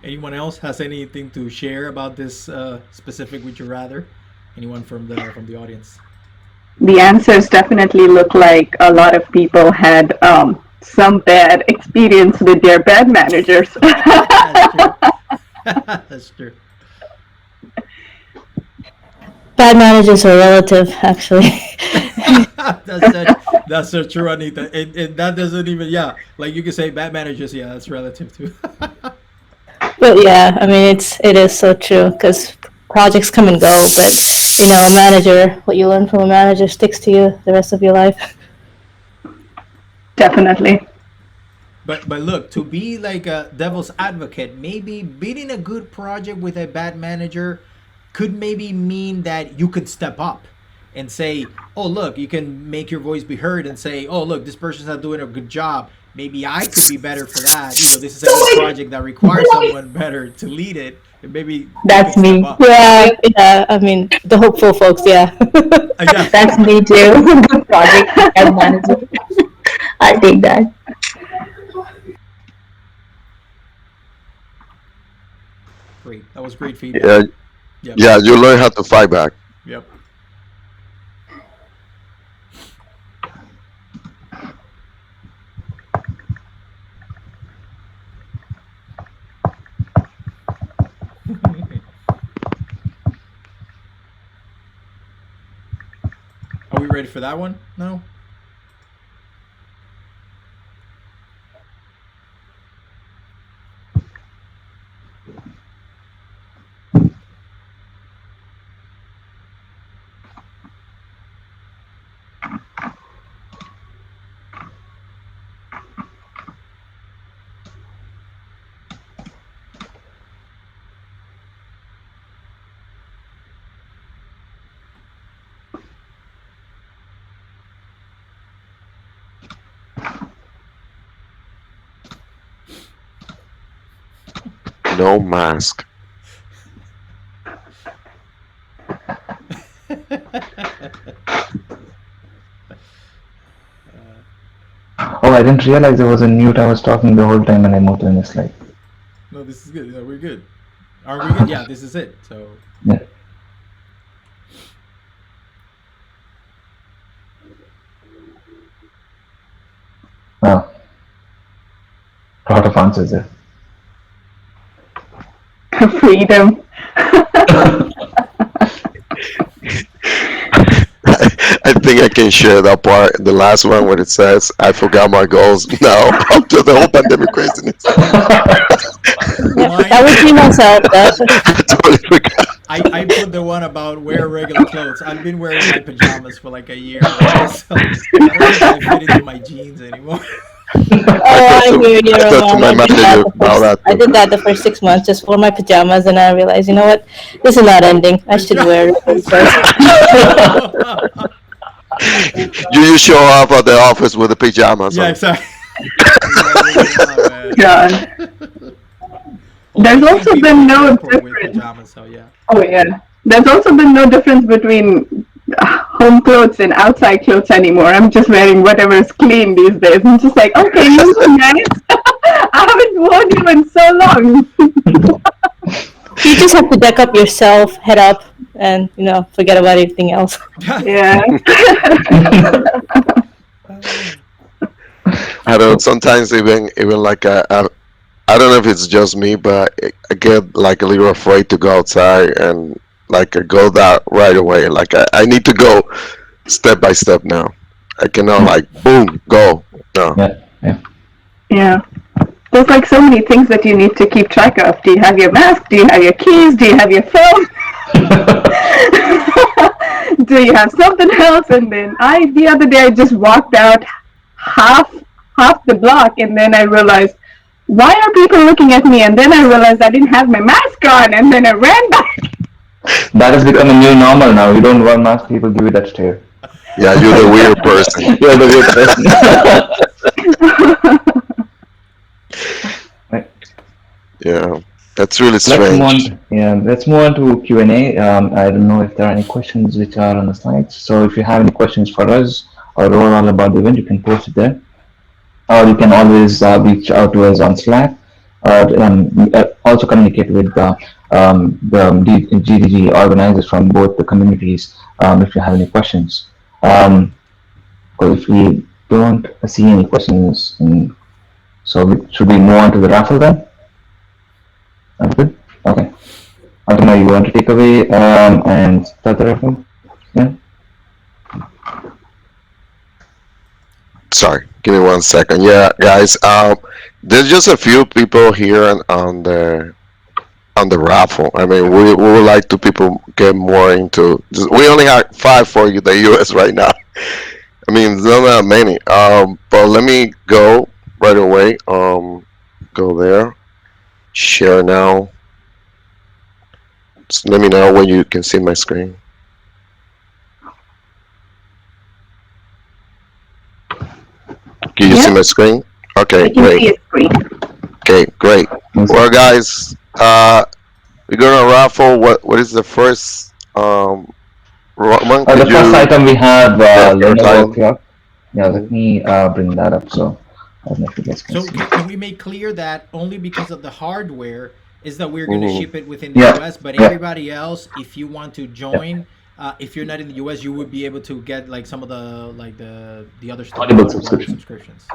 Anyone else has anything to share about this specific Would You Rather? Anyone from the audience? The answers definitely look like a lot of people had some bad experience with their bad managers. That's true. That's true. Bad managers are relative, actually. That's so true, Anita. And that doesn't even like you can say bad managers. Yeah, that's relative too. But yeah, I mean, it is so true because projects come and go, but a manager, what you learn from a manager sticks to you the rest of your life. Definitely. But look, to be like a devil's advocate, maybe beating a good project with a bad manager could maybe mean that you could step up and say, oh look, you can make your voice be heard and say, oh look, this person's not doing a good job. Maybe I could be better for that. This is a good project that requires someone better to lead it. And maybe That's me. Yeah, I mean, the hopeful folks, yeah. Yeah. That's me too. Good project as manager. I'll take that. Great. That was great feedback. Yeah, Yep. yeah, you learn how to fight back. Yep. Are we ready for that one? No? No mask. oh, I didn't realize there was a mute. I was talking the whole time, and I moved to the next slide. No, this is good. Yeah, we're good. Are we good? Yeah, this is it. So Yeah. Wow. A lot of answers there. Freedom. I think I can share that part, the last one where it says, I forgot my goals now after the whole pandemic craziness. That would be myself. I totally forgot. I put the one about wear regular clothes. I've been wearing my pajamas for like a year. So I don't think I fit into my jeans anymore. Oh, I hear you, I talked to my Roman. manager about that. I did that the first 6 months, just wore my pajamas, and I realized, you know what? This is not ending. I should wear it first. You show up at the office with the pajamas Yeah, on. exactly. God. There's also been no difference. Pajamas, so yeah. Oh yeah. There's also been no difference between home clothes and outside clothes anymore. I'm just wearing whatever is clean these days. I'm just like, okay, you look nice. I haven't won you in so long. You just have to deck up yourself, head up, and forget about everything else. Yeah. I don't. Sometimes even like I don't know if it's just me, but I get like a little afraid to go outside and like I go that right away. Like I need to go step by step now. I cannot like boom go. No. Yeah. Yeah. There's like so many things that you need to keep track of. Do you have your mask? Do you have your keys? Do you have your phone? Do you have something else? And then the other day I just walked out half the block, and then I realized, why are people looking at me? And then I realized I didn't have my mask on, and then I ran back. That has become a new normal now. You don't wear mask, people give you that stare. Yeah, you're the weird person. You're the weird person. Right. Yeah, that's really Let's move strange. on. Let's move on to Q&A. I don't know if there are any questions which are on the slides. So if you have any questions for us or overall about the event, you can post it there. Or you can always reach out to us on Slack, or also communicate with the GDG organizers from both the communities if you have any questions. Or if we don't see any questions, should we move on to the raffle then? That's good? Okay. Ultima, you want to take away and start the raffle? Yeah? Sorry, give me 1 second. Yeah, guys. There's just a few people here on the raffle. I mean, we would like to people get more into. We only have 5 for the US right now. I mean, there's not that many. But let me go right away. Go there. Share now. Just let me know when you can see my screen. Can you see my screen? Okay, I can great. see your screen. Okay, great. Well, guys, we're gonna raffle. What is the first one? The first item we have Lenovo clock. Yeah, let Mhm. me bring that up. So I don't know if you guys can So see. can we make clear that only because of the hardware is that we're going to Mhm. ship it within the Yeah, US, but yeah. everybody else, if you want to join, if you're not in the US, you would be able to get like some of the other stuff, Audible Audible subscription. subscriptions.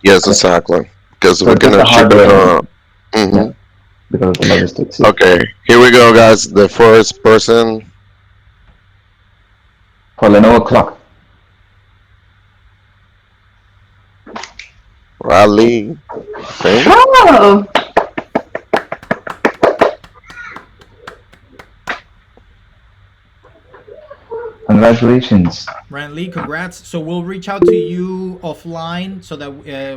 Yes, exactly. Because So we're it's just gonna the ship it. hardware. Mhm. Yeah, because of the logistics. Okay, here we go, guys. The first person. For Lenovo clock. Riley. Okay. Oh, Congratulations. Rand Lee, congrats. So we'll reach out to you offline so that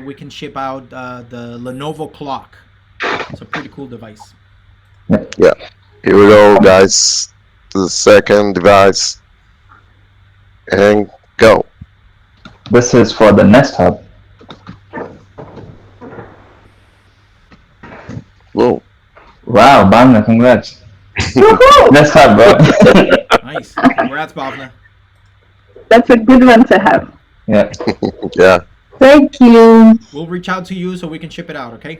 we can ship out the Lenovo clock. It's a pretty cool device. Yeah. Here we go, guys. To the second device. And go. This is for the Nest Hub. Whoa. Wow, Bangna, congrats. Nest Hub, bro. Nice. Congrats, Bhavna. that's a good one to have. Yeah. Yeah. Thank you. We'll reach out to you so we can ship it out, okay?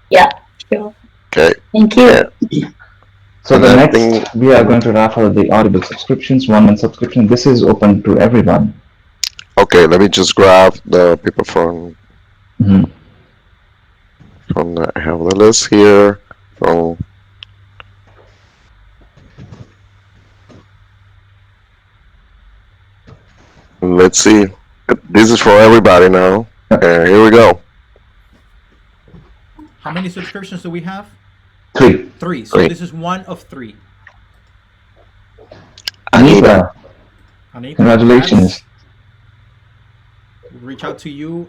Yeah, sure. Okay. Thank you. Yeah. So And the I next, think- we are going to raffle the Audible subscriptions, 1 month subscription. This is open to everyone. Okay, let me just grab the people Mhm. from the, I have the list here. From let's see. This is for everybody now. Here we go. How many subscriptions do we have? 3. 3. So 3. this is one of 3. Anita, Anita, congratulations. congrats. We'll reach out to you.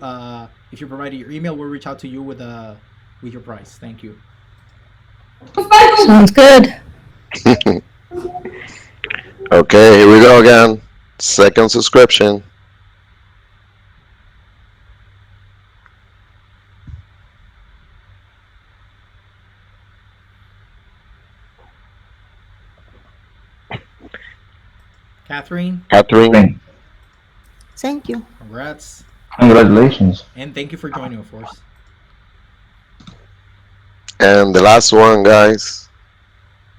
If you provide your email, we'll reach out to you with your price. Thank you. Sounds good. Okay, here we go again. Second subscription. Catherine, Catherine. Thank you. congrats. Congratulations. And thank you for joining, of course. And the last one, guys.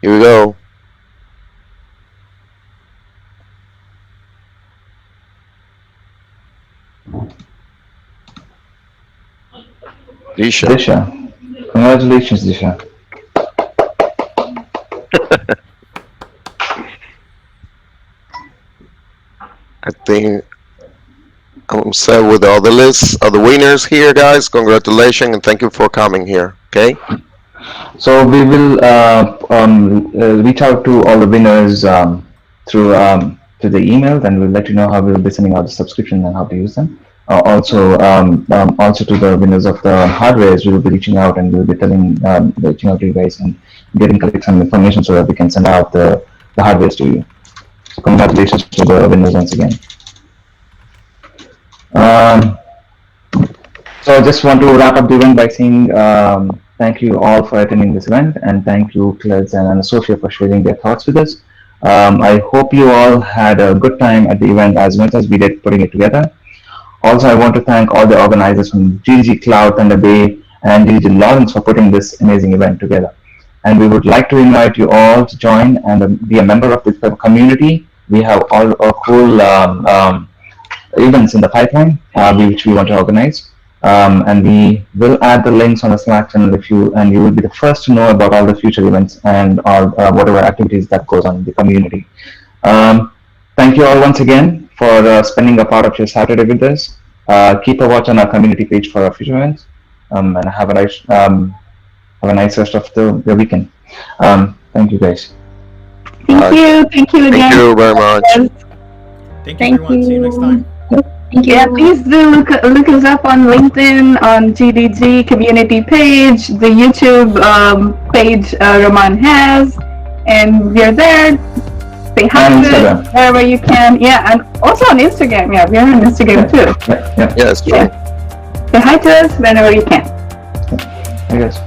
Here we go. Disha. Disha. Congratulations, Disha. I think I'm set with all the lists of the winners here, guys. Congratulations and thank you for coming here. Okay. So we will reach out to all the winners through to the email, then we'll let you know how we'll be sending out the subscription and how to use them. Also to the winners of the hardwares, we will be reaching out and we'll be reaching out to you guys and collecting some information so that we can send out the hardwares to you. So congratulations to the winners once again. So I just want to wrap up the event by saying thank you all for attending this event, and thank you Claritza and Anasofía for sharing their thoughts with us. I hope you all had a good time at the event as much as we did putting it together. Also, I want to thank all the organizers from GDG Cloud Thunder Bay and GDG Lawrence for putting this amazing event together. And we would like to invite you all to join and be a member of this community. We have all cool events in the pipeline, which we want to organize. And we will add the links on the Slack channel and you will be the first to know about all the future events and whatever activities that goes on in the community. Thank you all once again for spending a part of your Saturday with us. Keep a watch on our community page for our future events, and have a nice rest of the weekend. Thank you guys. Thank you again. Thank you very much. Thank you, everyone. See you next time. Thank you. Yeah, please do look us up on LinkedIn, on GDG community page, the YouTube page Roman has, and we're there. Say hi to us wherever you can. Yeah, and also on Instagram. Yeah, we're on Instagram too. Yes, true. Yeah. Say hi to us whenever you can. Hey guys.